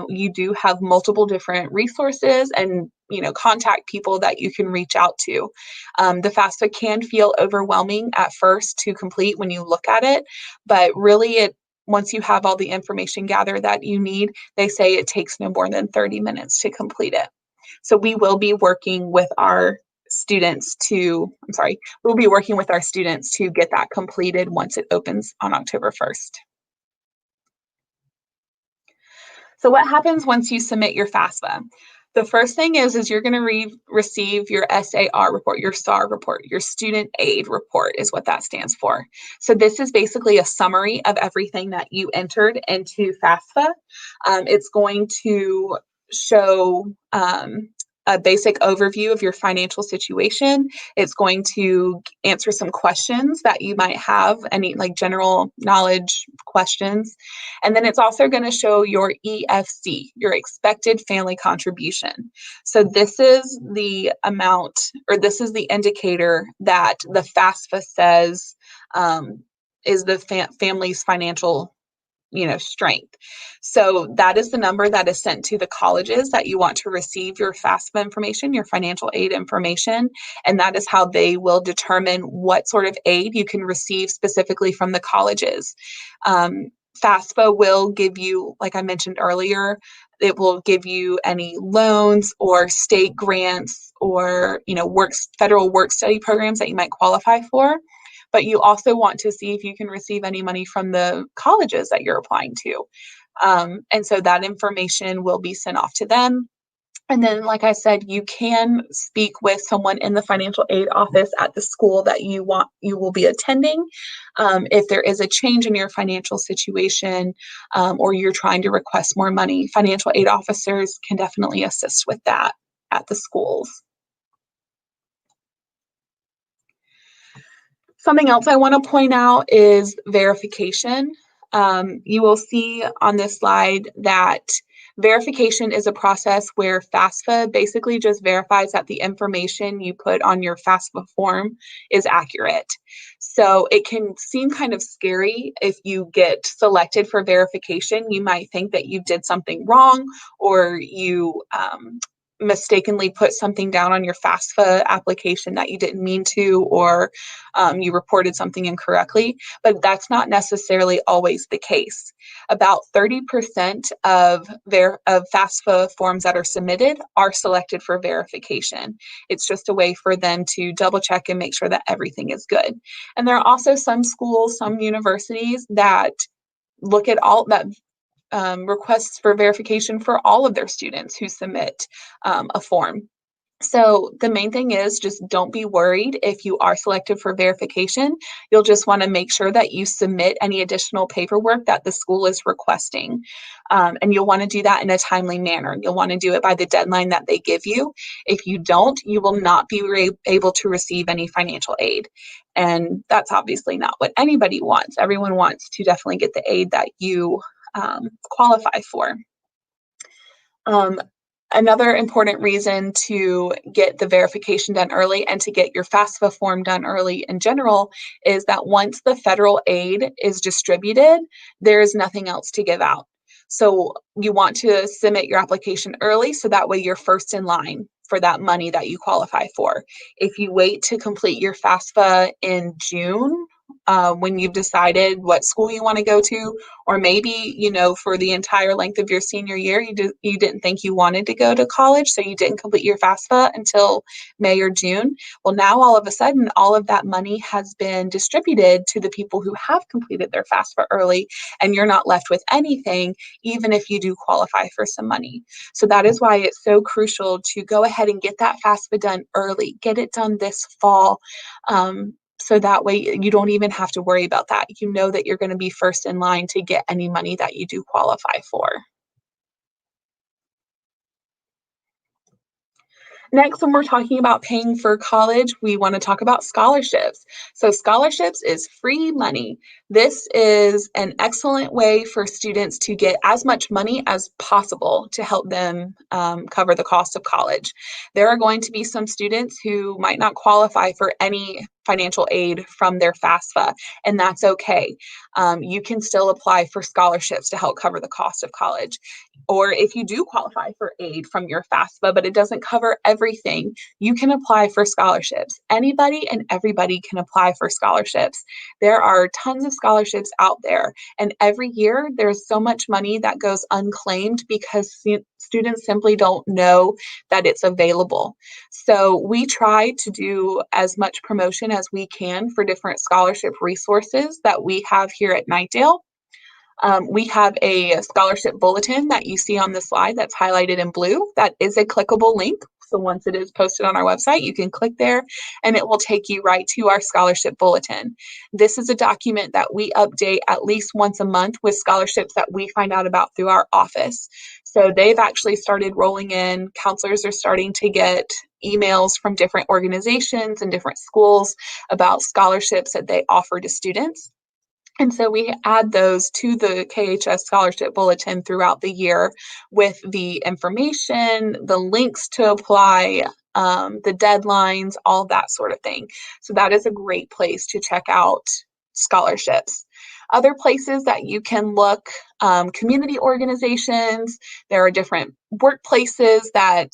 you do have multiple different resources and contact people that you can reach out to. The FAFSA can feel overwhelming at first to complete when you look at it, but really once you have all the information gathered that you need, they say it takes no more than 30 minutes to complete it. So we'll be working with our students to get that completed once it opens on October 1st. So what happens once you submit your FAFSA? The first thing is you're going to receive your SAR report, your SAR report, your student aid report is what that stands for. So this is basically a summary of everything that you entered into FAFSA. It's going to show a basic overview of your financial situation. It's going to answer some questions that you might have, any general knowledge questions. And then it's also going to show your EFC, your expected family contribution. So this is the amount, or this is the indicator that the FAFSA says is the family's financial strength. So that is the number that is sent to the colleges that you want to receive your FAFSA information, your financial aid information, and that is how they will determine what sort of aid you can receive specifically from the colleges. FAFSA will give you, like I mentioned earlier, it will give you any loans or state grants or federal work study programs that you might qualify for. But you also want to see if you can receive any money from the colleges that you're applying to. And so that information will be sent off to them. And then, like I said, you can speak with someone in the financial aid office at the school that you will be attending. If there is a change in your financial situation or you're trying to request more money, financial aid officers can definitely assist with that at the schools. Something else I want to point out is verification. You will see on this slide that verification is a process where FAFSA basically just verifies that the information you put on your FAFSA form is accurate. So it can seem kind of scary if you get selected for verification. You might think that you did something wrong or you mistakenly put something down on your FAFSA application that you didn't mean to, or you reported something incorrectly, but that's not necessarily always the case. About 30% of FAFSA forms that are submitted are selected for verification. It's just a way for them to double check and make sure that everything is good. And there are also some schools, some universities that look at all that requests for verification for all of their students who submit a form. So the main thing is just don't be worried if you are selected for verification. You'll just want to make sure that you submit any additional paperwork that the school is requesting. And you'll want to do that in a timely manner. You'll want to do it by the deadline that they give you. If you don't, you will not be able to receive any financial aid. And that's obviously not what anybody wants. Everyone wants to definitely get the aid that you qualify for. Another important reason to get the verification done early and to get your FAFSA form done early in general is that once the federal aid is distributed, there is nothing else to give out. So you want to submit your application early so that way you're first in line for that money that you qualify for. If you wait to complete your FAFSA in June, when you've decided what school you want to go to, or maybe, for the entire length of your senior year, you didn't think you wanted to go to college, so you didn't complete your FAFSA until May or June. Well, now all of a sudden, all of that money has been distributed to the people who have completed their FAFSA early, and you're not left with anything, even if you do qualify for some money. So that is why it's so crucial to go ahead and get that FAFSA done early, get it done this fall. So that way you don't even have to worry about that. You know that you're going to be first in line to get any money that you do qualify for. Next, when we're talking about paying for college, we want to talk about scholarships. So scholarships is free money. This is an excellent way for students to get as much money as possible to help them cover the cost of college. There are going to be some students who might not qualify for any financial aid from their FAFSA, and that's okay. You can still apply for scholarships to help cover the cost of college. Or if you do qualify for aid from your FAFSA, but it doesn't cover everything, you can apply for scholarships. Anybody and everybody can apply for scholarships. There are tons of scholarships out there, and every year there's so much money that goes unclaimed because students simply don't know that it's available. So we try to do as much promotion as we can for different scholarship resources that we have here at Knightdale. We have a scholarship bulletin that you see on the slide that's highlighted in blue. That is a clickable link. So once it is posted on our website, you can click there and it will take you right to our scholarship bulletin. This is a document that we update at least once a month with scholarships that we find out about through our office. So they've actually started rolling in. Counselors are starting to get emails from different organizations and different schools about scholarships that they offer to students. And so we add those to the KHS Scholarship Bulletin throughout the year with the information, the links to apply, the deadlines, all that sort of thing. So that is a great place to check out scholarships. Other places that you can look, community organizations. There are different workplaces that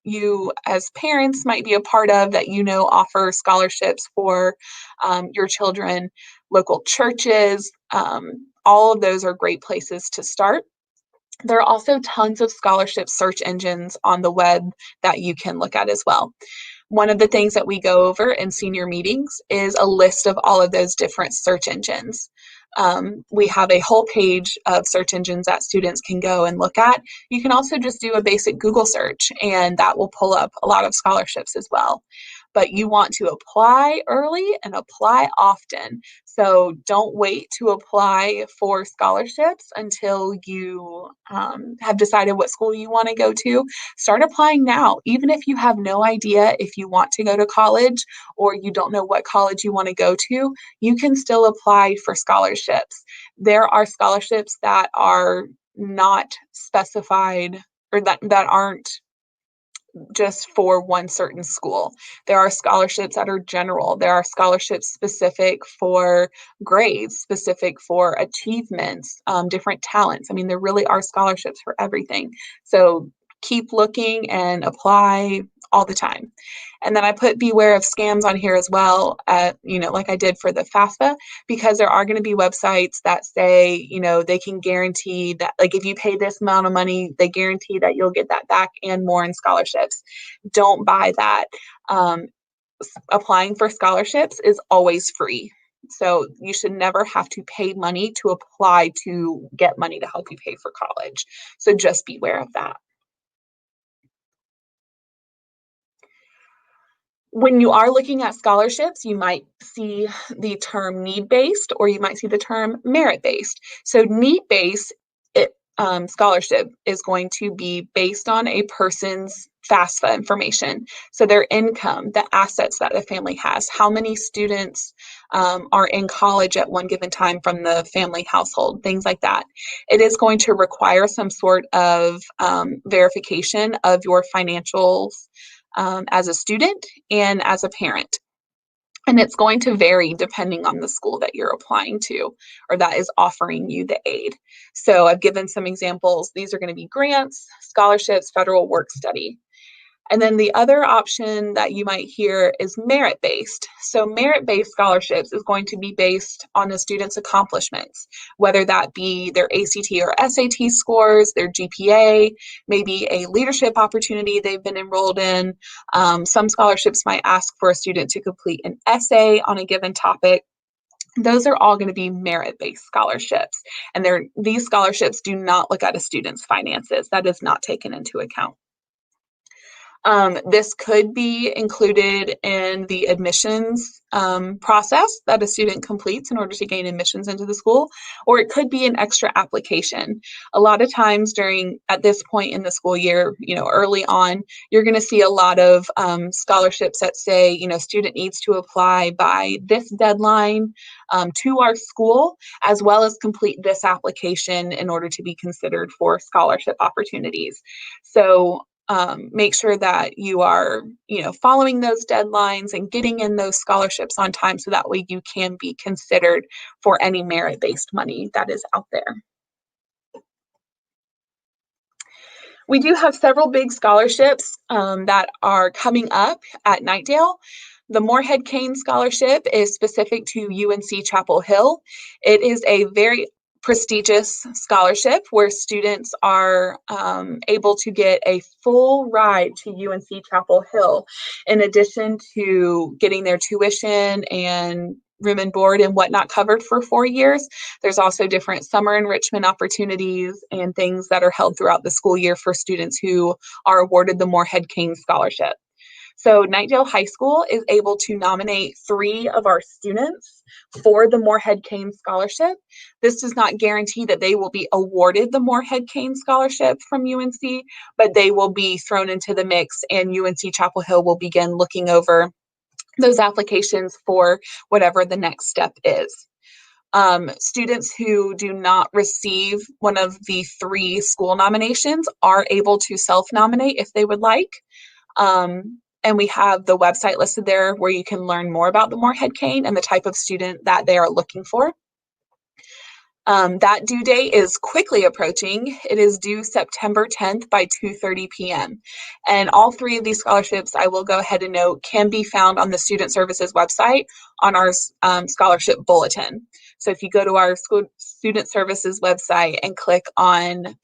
you as parents might be a part of that offer scholarships for your children. Local churches, all of those are great places to start. There are also tons of scholarship search engines on the web that you can look at as well. One of the things that we go over in senior meetings is a list of all of those different search engines. We have a whole page of search engines that students can go and look at. You can also just do a basic Google search, and that will pull up a lot of scholarships as well. But you want to apply early and apply often. So don't wait to apply for scholarships until you have decided what school you want to go to. Start applying now, even if you have no idea if you want to go to college or you don't know what college you want to go to, you can still apply for scholarships. There are scholarships that are not specified or that aren't just for one certain school. There are scholarships that are general. There are scholarships specific for grades, specific for achievements, different talents. I mean, there really are scholarships for everything. So keep looking and apply all the time. And then I put beware of scams on here as well, like I did for the FAFSA, because there are going to be websites that say, they can guarantee that, like, if you pay this amount of money, they guarantee that you'll get that back and more in scholarships. Don't buy that. Applying for scholarships is always free. So you should never have to pay money to apply to get money to help you pay for college. So just beware of that. When you are looking at scholarships, you might see the term need-based, or you might see the term merit-based. So need-based scholarship is going to be based on a person's FAFSA information. So their income, the assets that the family has, how many students are in college at one given time from the family household, things like that. It is going to require some sort of verification of your financials as a student and as a parent. And it's going to vary depending on the school that you're applying to or that is offering you the aid. So I've given some examples. These are going to be grants, scholarships, federal work study. And then the other option that you might hear is merit-based. So merit-based scholarships is going to be based on a student's accomplishments, whether that be their ACT or SAT scores, their GPA, maybe a leadership opportunity they've been enrolled in. Some scholarships might ask for a student to complete an essay on a given topic. Those are all going to be merit-based scholarships. And these scholarships do not look at a student's finances. That is not taken into account. This could be included in the admissions process that a student completes in order to gain admissions into the school, or it could be an extra application. A lot of times at this point in the school year, early on, you're going to see a lot of scholarships that say, student needs to apply by this deadline to our school, as well as complete this application in order to be considered for scholarship opportunities. So make sure that you are, following those deadlines and getting in those scholarships on time so that way you can be considered for any merit-based money that is out there. We do have several big scholarships that are coming up at Knightdale. The Morehead Cain Scholarship is specific to UNC Chapel Hill. It is a very prestigious scholarship where students are able to get a full ride to UNC Chapel Hill, in addition to getting their tuition and room and board and whatnot covered for 4 years. There's also different summer enrichment opportunities and things that are held throughout the school year for students who are awarded the Morehead Cain Scholarship. So Knightdale High School is able to nominate 3 of our students for the Morehead Cain Scholarship. This does not guarantee that they will be awarded the Morehead Cain Scholarship from UNC, but they will be thrown into the mix, and UNC Chapel Hill will begin looking over those applications for whatever the next step is. Students who do not receive one of the 3 school nominations are able to self-nominate if they would like. And we have the website listed there where you can learn more about the Morehead Cain and the type of student that they are looking for. That due date is quickly approaching. It is due September 10th by 2:30 p.m. And all 3 of these scholarships, I will go ahead and note, can be found on the Student Services website on our scholarship bulletin. So if you go to our Student Services website and click on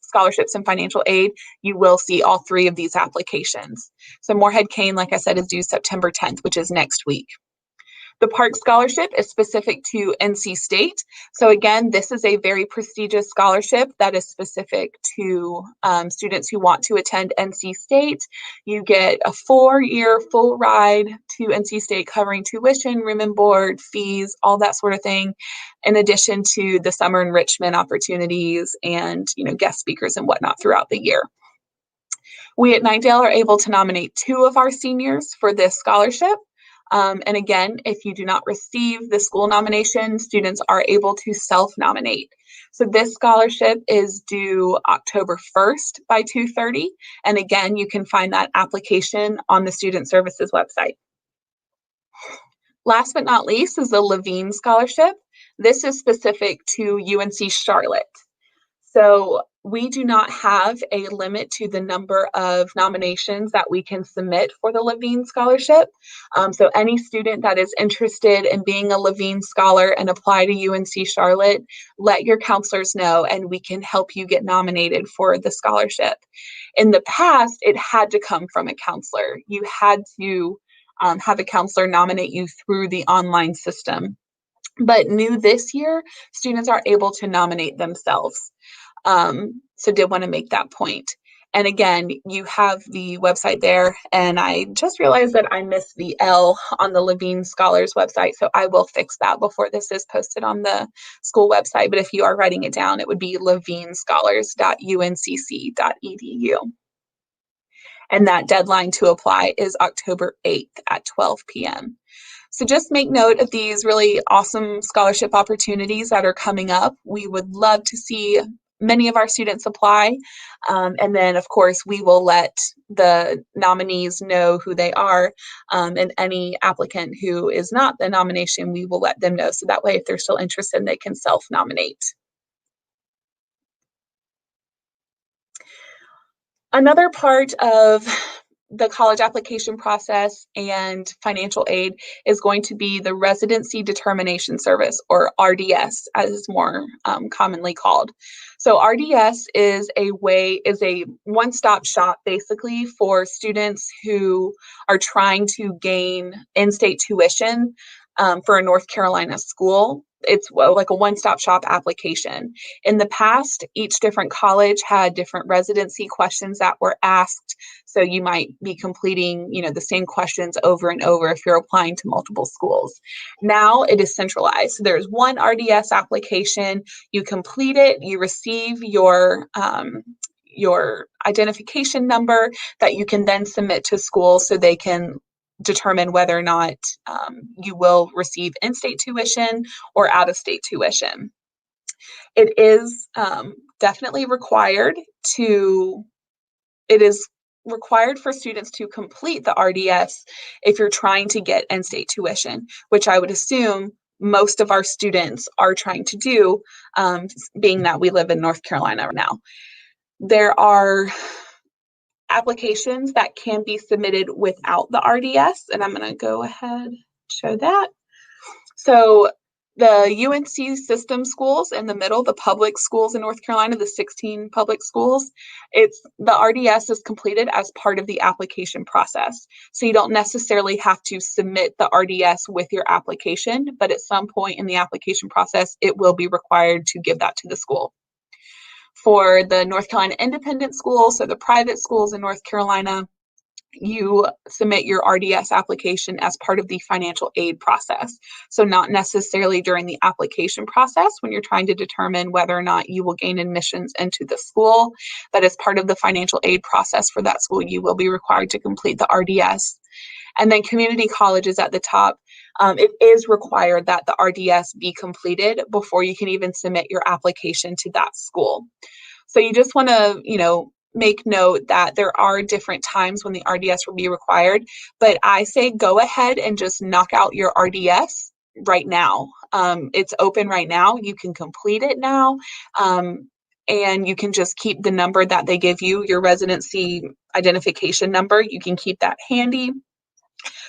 scholarships and financial aid, you will see all 3 of these applications. So Morehead Cain, like I said, is due September 10th, which is next week. The Park Scholarship is specific to NC State. So again, this is a very prestigious scholarship that is specific to students who want to attend NC State. You get a 4-year full ride to NC State covering tuition, room and board, fees, all that sort of thing, in addition to the summer enrichment opportunities and guest speakers and whatnot throughout the year. We at Knightdale are able to nominate 2 of our seniors for this scholarship. And again, if you do not receive the school nomination, students are able to self-nominate. So this scholarship is due October 1st by 2:30. And again, you can find that application on the Student Services website. Last but not least is the Levine Scholarship. This is specific to UNC Charlotte. So we do not have a limit to the number of nominations that we can submit for the Levine Scholarship. So any student that is interested in being a Levine Scholar and apply to UNC Charlotte, let your counselors know and we can help you get nominated for the scholarship. In the past, it had to come from a counselor. You had to have a counselor nominate you through the online system. But new this year, students are able to nominate themselves. So did want to make that point. And again, you have the website there, and I just realized that I missed the L on the Levine Scholars website, so I will fix that before this is posted on the school website. But if you are writing it down, it would be levinescholars.uncc.edu. And that deadline to apply is October 8th at 12 p.m. So just make note of these really awesome scholarship opportunities that are coming up. We would love to see many of our students apply. And then, of course, we will let the nominees know who they are. And any applicant who is not the nomination, we will let them know. So that way, if they're still interested, they can self-nominate. Another part of the college application process and financial aid is going to be the Residency Determination Service, or RDS, as is more commonly called. So RDS is a one-stop shop basically for students who are trying to gain in-state tuition for a North Carolina school. It's like a one-stop shop application. In the past, each different college had different residency questions that were asked. So you might be completing, the same questions over and over if you're applying to multiple schools. Now it is centralized. So there's one RDS application. You complete it, you receive your identification number that you can then submit to school so they can determine whether or not you will receive in-state tuition or out-of-state tuition. It is definitely required for students to complete the RDS if you're trying to get in-state tuition, which I would assume most of our students are trying to do, being that we live in North Carolina now. There are applications that can be submitted without the RDS, and I'm going to go ahead and show that. So the UNC system schools in the middle, the public schools in North Carolina, the 16 public schools, the RDS is completed as part of the application process. So you don't necessarily have to submit the RDS with your application, but at some point in the application process, it will be required to give that to the school. For the North Carolina independent schools, so the private schools in North Carolina, you submit your RDS application as part of the financial aid process. So not necessarily during the application process when you're trying to determine whether or not you will gain admissions into the school, but as part of the financial aid process for that school, you will be required to complete the RDS. And then community colleges at the top, it is required that the RDS be completed before you can even submit your application to that school. So you just want to, make note that there are different times when the RDS will be required, but I say go ahead and just knock out your RDS right now. It's open right now. You can complete it now. And you can just keep the number that they give you, your residency identification number. You can keep that handy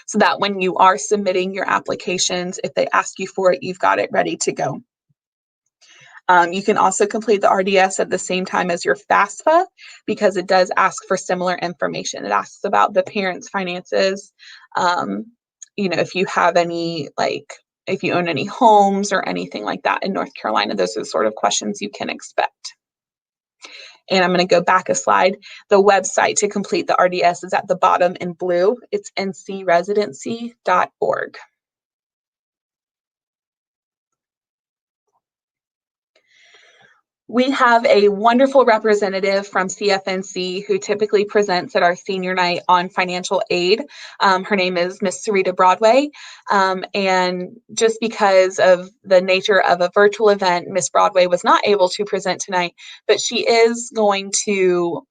so that when you are submitting your applications, if they ask you for it, you've got it ready to go. You can also complete the RDS at the same time as your FAFSA because it does ask for similar information. It asks about the parents' finances, if you have any, if you own any homes or anything like that in North Carolina. Those are the sort of questions you can expect. And I'm going to go back a slide. The website to complete the RDS is at the bottom in blue. It's ncresidency.org. We have a wonderful representative from CFNC who typically presents at our senior night on financial aid. Her name is Miss Sarita Broadway. And just because of the nature of a virtual event, Miss Broadway was not able to present tonight, but she is going to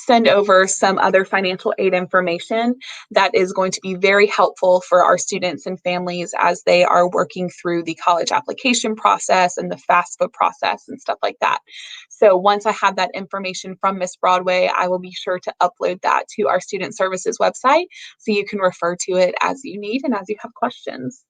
send over some other financial aid information that is going to be very helpful for our students and families as they are working through the college application process and the FAFSA process and stuff like that. So once I have that information from Miss Broadway, I will be sure to upload that to our student services website so you can refer to it as you need and as you have questions.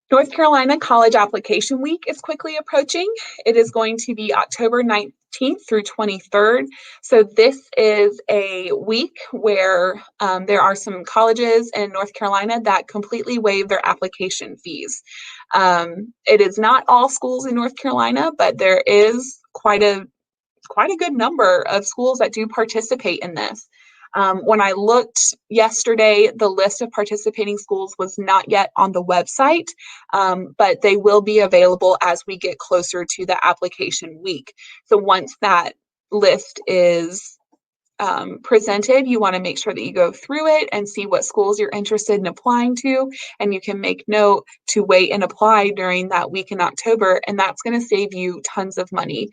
North Carolina College Application Week is quickly approaching. It is going to be October 19th through 23rd. So this is a week where there are some colleges in North Carolina that completely waive their application fees. It is not all schools in North Carolina, but there is quite a good number of schools that do participate in this. When I looked yesterday, the list of participating schools was not yet on the website, but they will be available as we get closer to the application week. So once that list is presented, you want to make sure that you go through it and see what schools you're interested in applying to, and you can make note to wait and apply during that week in October, and that's going to save you tons of money.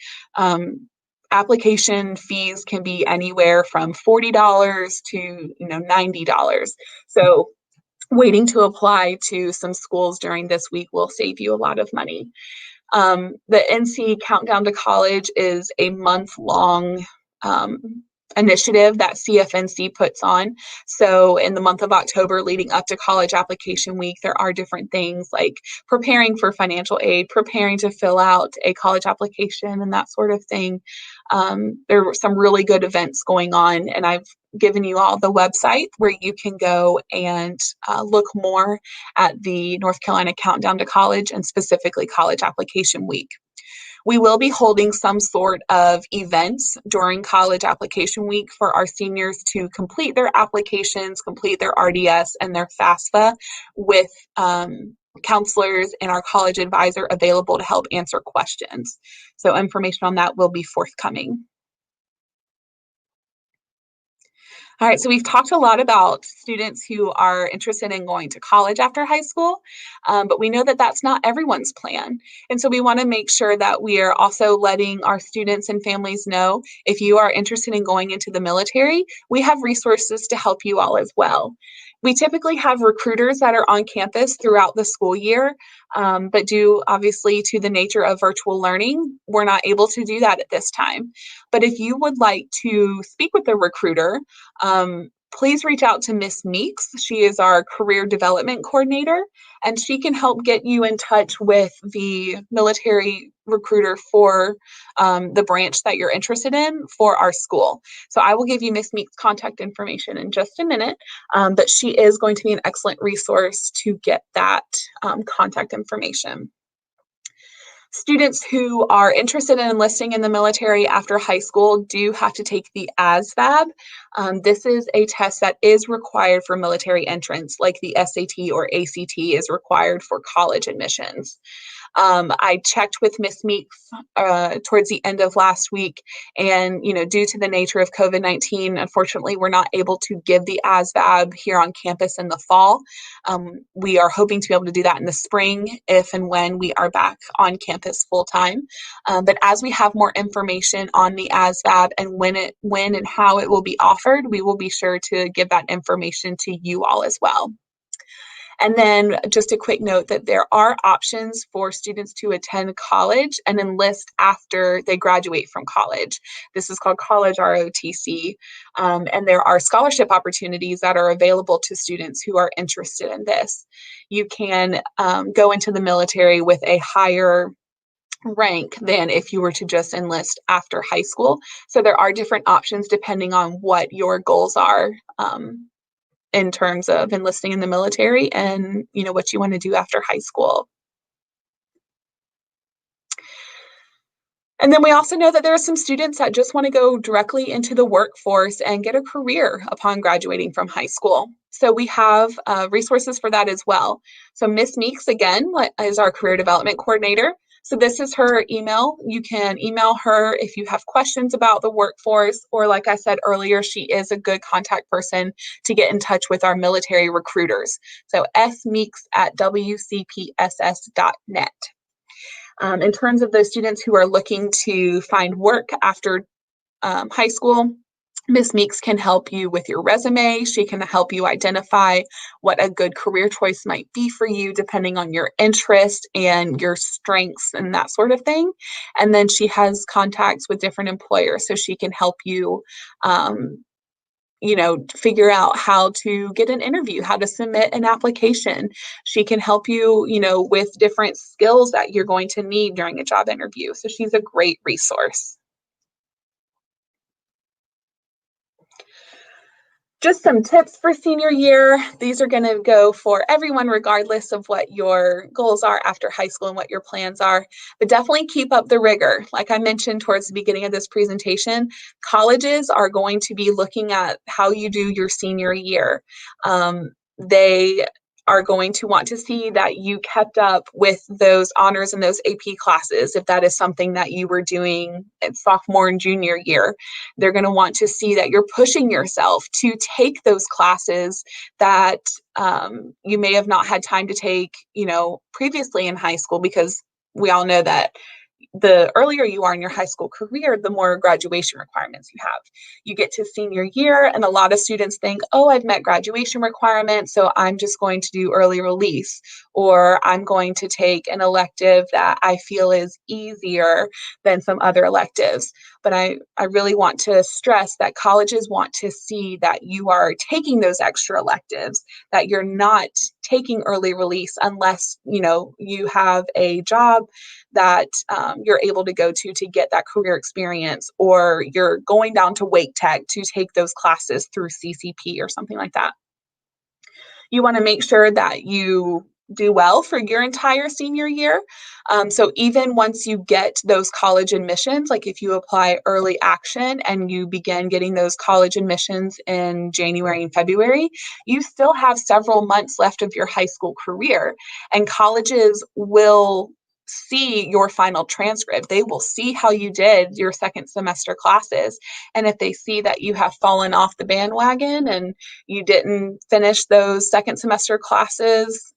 Application fees can be anywhere from $40 to $90. So waiting to apply to some schools during this week will save you a lot of money. The NC Countdown to College is a month-long initiative that CFNC puts on. So in the month of October leading up to college application week, there are different things like preparing for financial aid, preparing to fill out a college application, and that sort of thing. There were some really good events going on, and I've given you all the website where you can go and look more at the North Carolina Countdown to College and specifically college application week. We will be holding some sort of events during college application week for our seniors to complete their applications, complete their RDS and their FAFSA with counselors and our college advisor available to help answer questions. So information on that will be forthcoming. All right, so we've talked a lot about students who are interested in going to college after high school, but we know that that's not everyone's plan. And so we want to make sure that we are also letting our students and families know if you are interested in going into the military, we have resources to help you all as well. We typically have recruiters that are on campus throughout the school year, but due obviously to the nature of virtual learning, we're not able to do that at this time. But if you would like to speak with a recruiter, please reach out to Miss Meeks. She is our career development coordinator, and she can help get you in touch with the military recruiter for the branch that you're interested in for our school. So I will give you Miss Meeks' contact information in just a minute, but she is going to be an excellent resource to get that contact information. Students who are interested in enlisting in the military after high school do have to take the ASVAB. This is a test that is required for military entrance, like the SAT or ACT is required for college admissions. I checked with Miss Meeks towards the end of last week, and due to the nature of COVID-19, unfortunately, we're not able to give the ASVAB here on campus in the fall. We are hoping to be able to do that in the spring if and when we are back on campus full time. But as we have more information on the ASVAB and when and how it will be offered, we will be sure to give that information to you all as well. And then just a quick note that there are options for students to attend college and enlist after they graduate from college. This is called College ROTC, and there are scholarship opportunities that are available to students who are interested in this. You can go into the military with a higher rank than if you were to just enlist after high school. So there are different options depending on what your goals are in terms of enlisting in the military and what you want to do after high school. And then we also know that there are some students that just want to go directly into the workforce and get a career upon graduating from high school. So we have resources for that as well. So Miss Meeks, again, is our career development coordinator. So this is her email. You can email her if you have questions about the workforce, or like I said earlier, she is a good contact person to get in touch with our military recruiters. So smeeks@wcpss.net. In terms of those students who are looking to find work after high school, Miss Meeks can help you with your resume. She can help you identify what a good career choice might be for you, depending on your interest and your strengths and that sort of thing. And then she has contacts with different employers, so she can help you, figure out how to get an interview, how to submit an application. She can help you, with different skills that you're going to need during a job interview. So she's a great resource. Just some tips for senior year. These are going to go for everyone, regardless of what your goals are after high school and what your plans are. But definitely keep up the rigor. Like I mentioned towards the beginning of this presentation, colleges are going to be looking at how you do your senior year. They are going to want to see that you kept up with those honors and those AP classes, if that is something that you were doing at sophomore and junior year. They're going to want to see that you're pushing yourself to take those classes that you may have not had time to take, previously in high school, because we all know that the earlier you are in your high school career, the more graduation requirements you have. You get to senior year, and a lot of students think, oh, I've met graduation requirements, so I'm just going to do early release, or I'm going to take an elective that I feel is easier than some other electives. But I really want to stress that colleges want to see that you are taking those extra electives, that you're not taking early release unless, you have a job that you're able to go to get that career experience, or you're going down to Wake Tech to take those classes through CCP or something like that. You want to make sure that you do well for your entire senior year. So even once you get those college admissions, like if you apply early action and you begin getting those college admissions in January and February, you still have several months left of your high school career, and colleges will see your final transcript. They will see how you did your second semester classes. And if they see that you have fallen off the bandwagon and you didn't finish those second semester classes,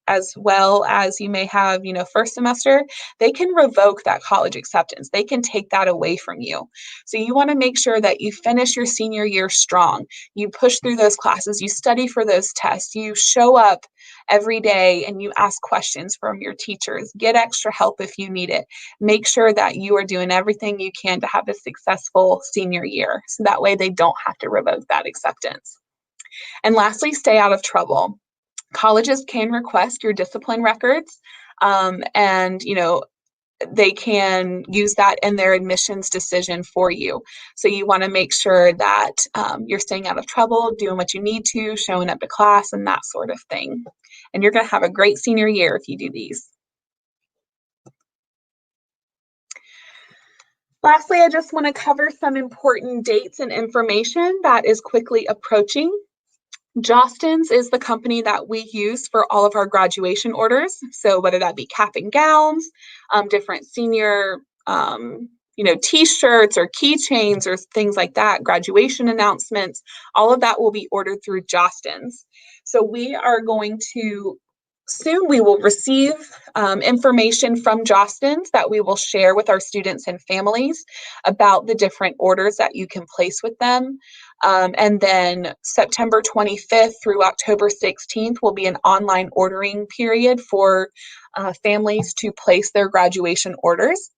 as well as you may have, first semester, they can revoke that college acceptance. They can take that away from you. So you want to make sure that you finish your senior year strong. You push through those classes, you study for those tests, you show up every day and you ask questions from your teachers. Get extra help if you need it. Make sure that you are doing everything you can to have a successful senior year, so that way they don't have to revoke that acceptance. And lastly, stay out of trouble. Colleges can request your discipline records, and they can use that in their admissions decision for you. So you want to make sure that you're staying out of trouble, doing what you need to, showing up to class, and that sort of thing. And you're going to have a great senior year if you do these. Lastly, I just want to cover some important dates and information that is quickly approaching. Jostens is the company that we use for all of our graduation orders. So whether that be cap and gowns, different senior, t-shirts or keychains or things like that, graduation announcements, all of that will be ordered through Jostens. So we are going to soon we will receive information from Jostens that we will share with our students and families about the different orders that you can place with them. And then September 25th through October 16th will be an online ordering period for families to place their graduation orders.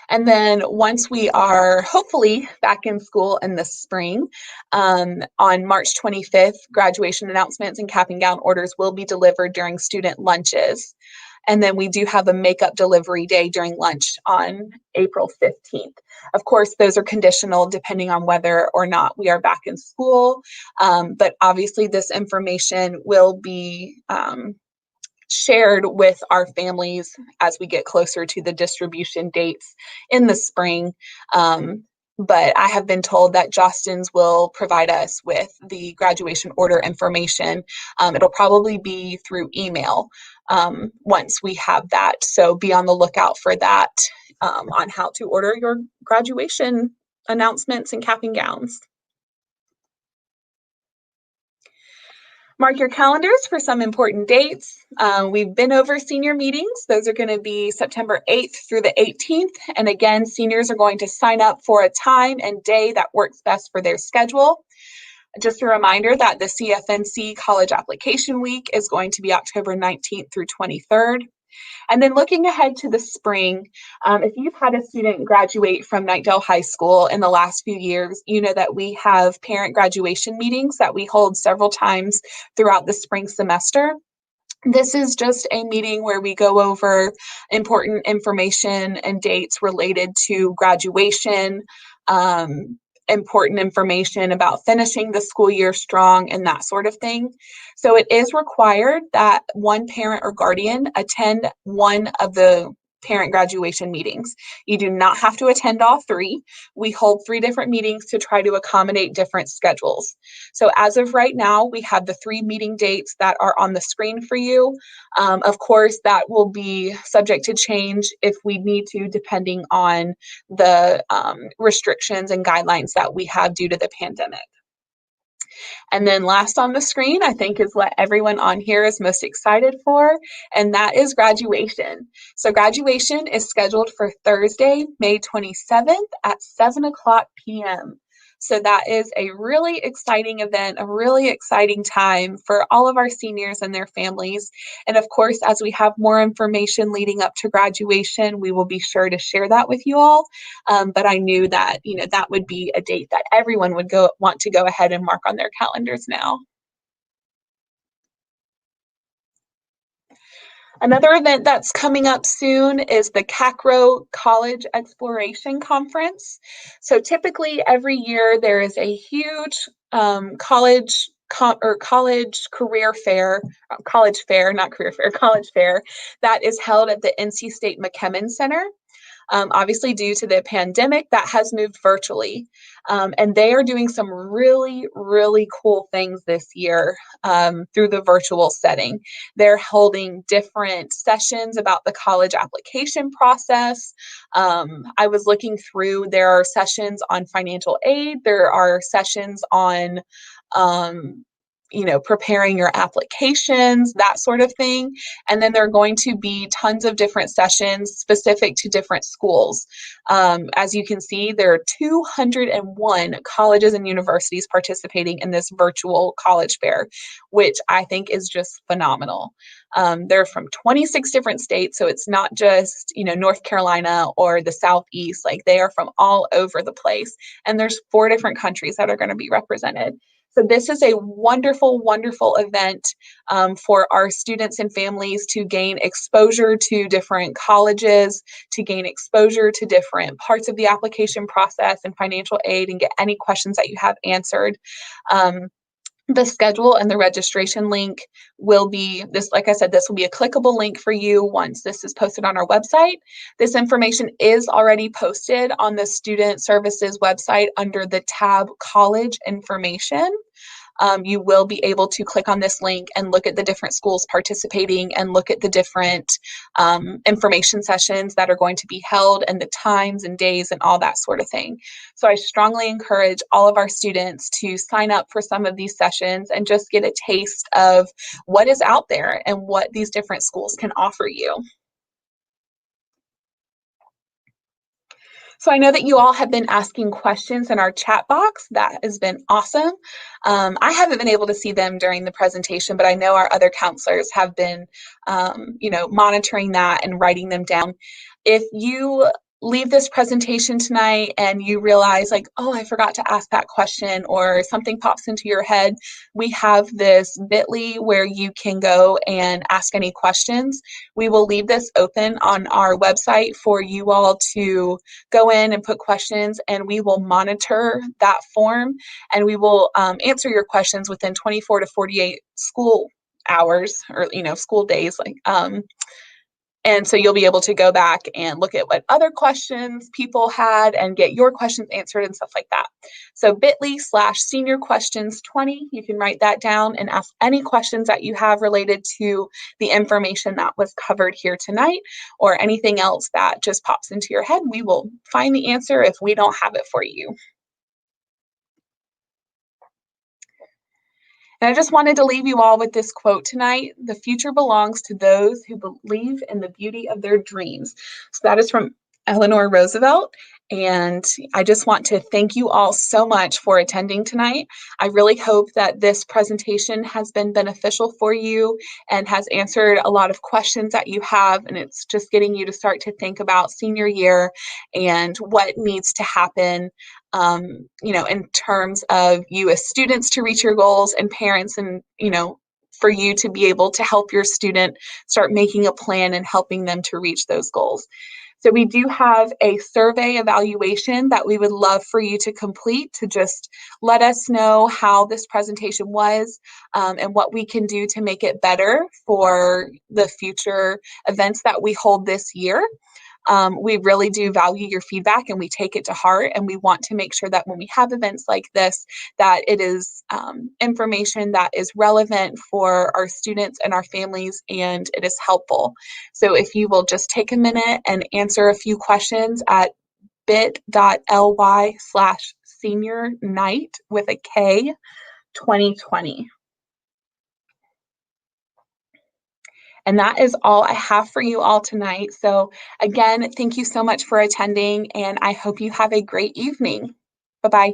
And then once we are hopefully back in school in the spring, on March 25th, graduation announcements and cap and gown orders will be delivered during student lunches. And then we do have a makeup delivery day during lunch on April 15th. Of course, those are conditional depending on whether or not we are back in school. But obviously this information will be shared with our families as we get closer to the distribution dates in the spring. But I have been told that Jostens will provide us with the graduation order information. It'll probably be through email once we have that. So be on the lookout for that on how to order your graduation announcements and cap and gowns. Mark your calendars for some important dates. We've been over senior meetings. Those are going to be September 8th through the 18th. And again, seniors are going to sign up for a time and day that works best for their schedule. Just a reminder that the CFNC College Application Week is going to be October 19th through 23rd. And then looking ahead to the spring, if you've had a student graduate from Knightdale High School in the last few years, you know that we have parent graduation meetings that we hold several times throughout the spring semester. This is just a meeting where we go over important information and dates related to graduation, important information about finishing the school year strong and that sort of thing. So it is required that one parent or guardian attend one of the parent graduation meetings. You do not have to attend all three. We hold 3 different meetings to try to accommodate different schedules. So as of right now, we have the 3 meeting dates that are on the screen for you. Of course, that will be subject to change if we need to, depending on the restrictions and guidelines that we have due to the pandemic. And then last on the screen, I think is what everyone on here is most excited for, and that is graduation. So graduation is scheduled for Thursday, May 27th at 7:00 p.m. So that is a really exciting event, a really exciting time for all of our seniors and their families. And of course, as we have more information leading up to graduation, we will be sure to share that with you all. But I knew that, that would be a date that everyone would want to go ahead and mark on their calendars now. Another event that's coming up soon is the CACRO College Exploration Conference. So typically every year there is a huge college career fair, college fair, not career fair, college fair that is held at the NC State McKemmon Center. Obviously, due to the pandemic, that has moved virtually. And they are doing some really, really cool things this year through the virtual setting. They're holding different sessions about the college application process. I was looking through, there are sessions on financial aid, there are sessions on preparing your applications, that sort of thing. And then there are going to be tons of different sessions specific to different schools. As you can see, there are 201 colleges and universities participating in this virtual college fair, which I think is just phenomenal. They're from 26 different states, so it's not just, North Carolina or the Southeast, like they are from all over the place. And there's 4 different countries that are going to be represented. So this is a wonderful, wonderful event for our students and families to gain exposure to different colleges, to gain exposure to different parts of the application process and financial aid, and get any questions that you have answered. The schedule and the registration link will be this, like I said, this will be a clickable link for you once this is posted on our website. This information is already posted on the Student Services website under the tab College Information. You will be able to click on this link and look at the different schools participating and look at the different information sessions that are going to be held and the times and days and all that sort of thing. So I strongly encourage all of our students to sign up for some of these sessions and just get a taste of what is out there and what these different schools can offer you. So I know that you all have been asking questions in our chat box. That has been awesome. I haven't been able to see them during the presentation, but I know our other counselors have been, monitoring that and writing them down. If you leave this presentation tonight and you realize like, oh, I forgot to ask that question, or something pops into your head, we have this bit.ly where you can go and ask any questions. We will leave this open on our website for you all to go in and put questions, and we will monitor that form, and we will answer your questions within 24 to 48 school hours, or school days, and so you'll be able to go back and look at what other questions people had and get your questions answered and stuff like that. So bit.ly/senior questions 20, you can write that down and ask any questions that you have related to the information that was covered here tonight, or anything else that just pops into your head. We will find the answer if we don't have it for you. And I just wanted to leave you all with this quote tonight: the future belongs to those who believe in the beauty of their dreams. So that is from Eleanor Roosevelt. And I just want to thank you all so much for attending tonight. I really hope that this presentation has been beneficial for you and has answered a lot of questions that you have. And it's just getting you to start to think about senior year and what needs to happen, in terms of you as students to reach your goals, and parents, and, for you to be able to help your student start making a plan and helping them to reach those goals. So we do have a survey evaluation that we would love for you to complete to just let us know how this presentation was, and what we can do to make it better for the future events that we hold this year. We really do value your feedback and we take it to heart, and we want to make sure that when we have events like this, that it is information that is relevant for our students and our families, and it is helpful. So if you will just take a minute and answer a few questions at bit.ly/senior knight with a K 2020. And that is all I have for you all tonight. So again, thank you so much for attending, and I hope you have a great evening. Bye-bye.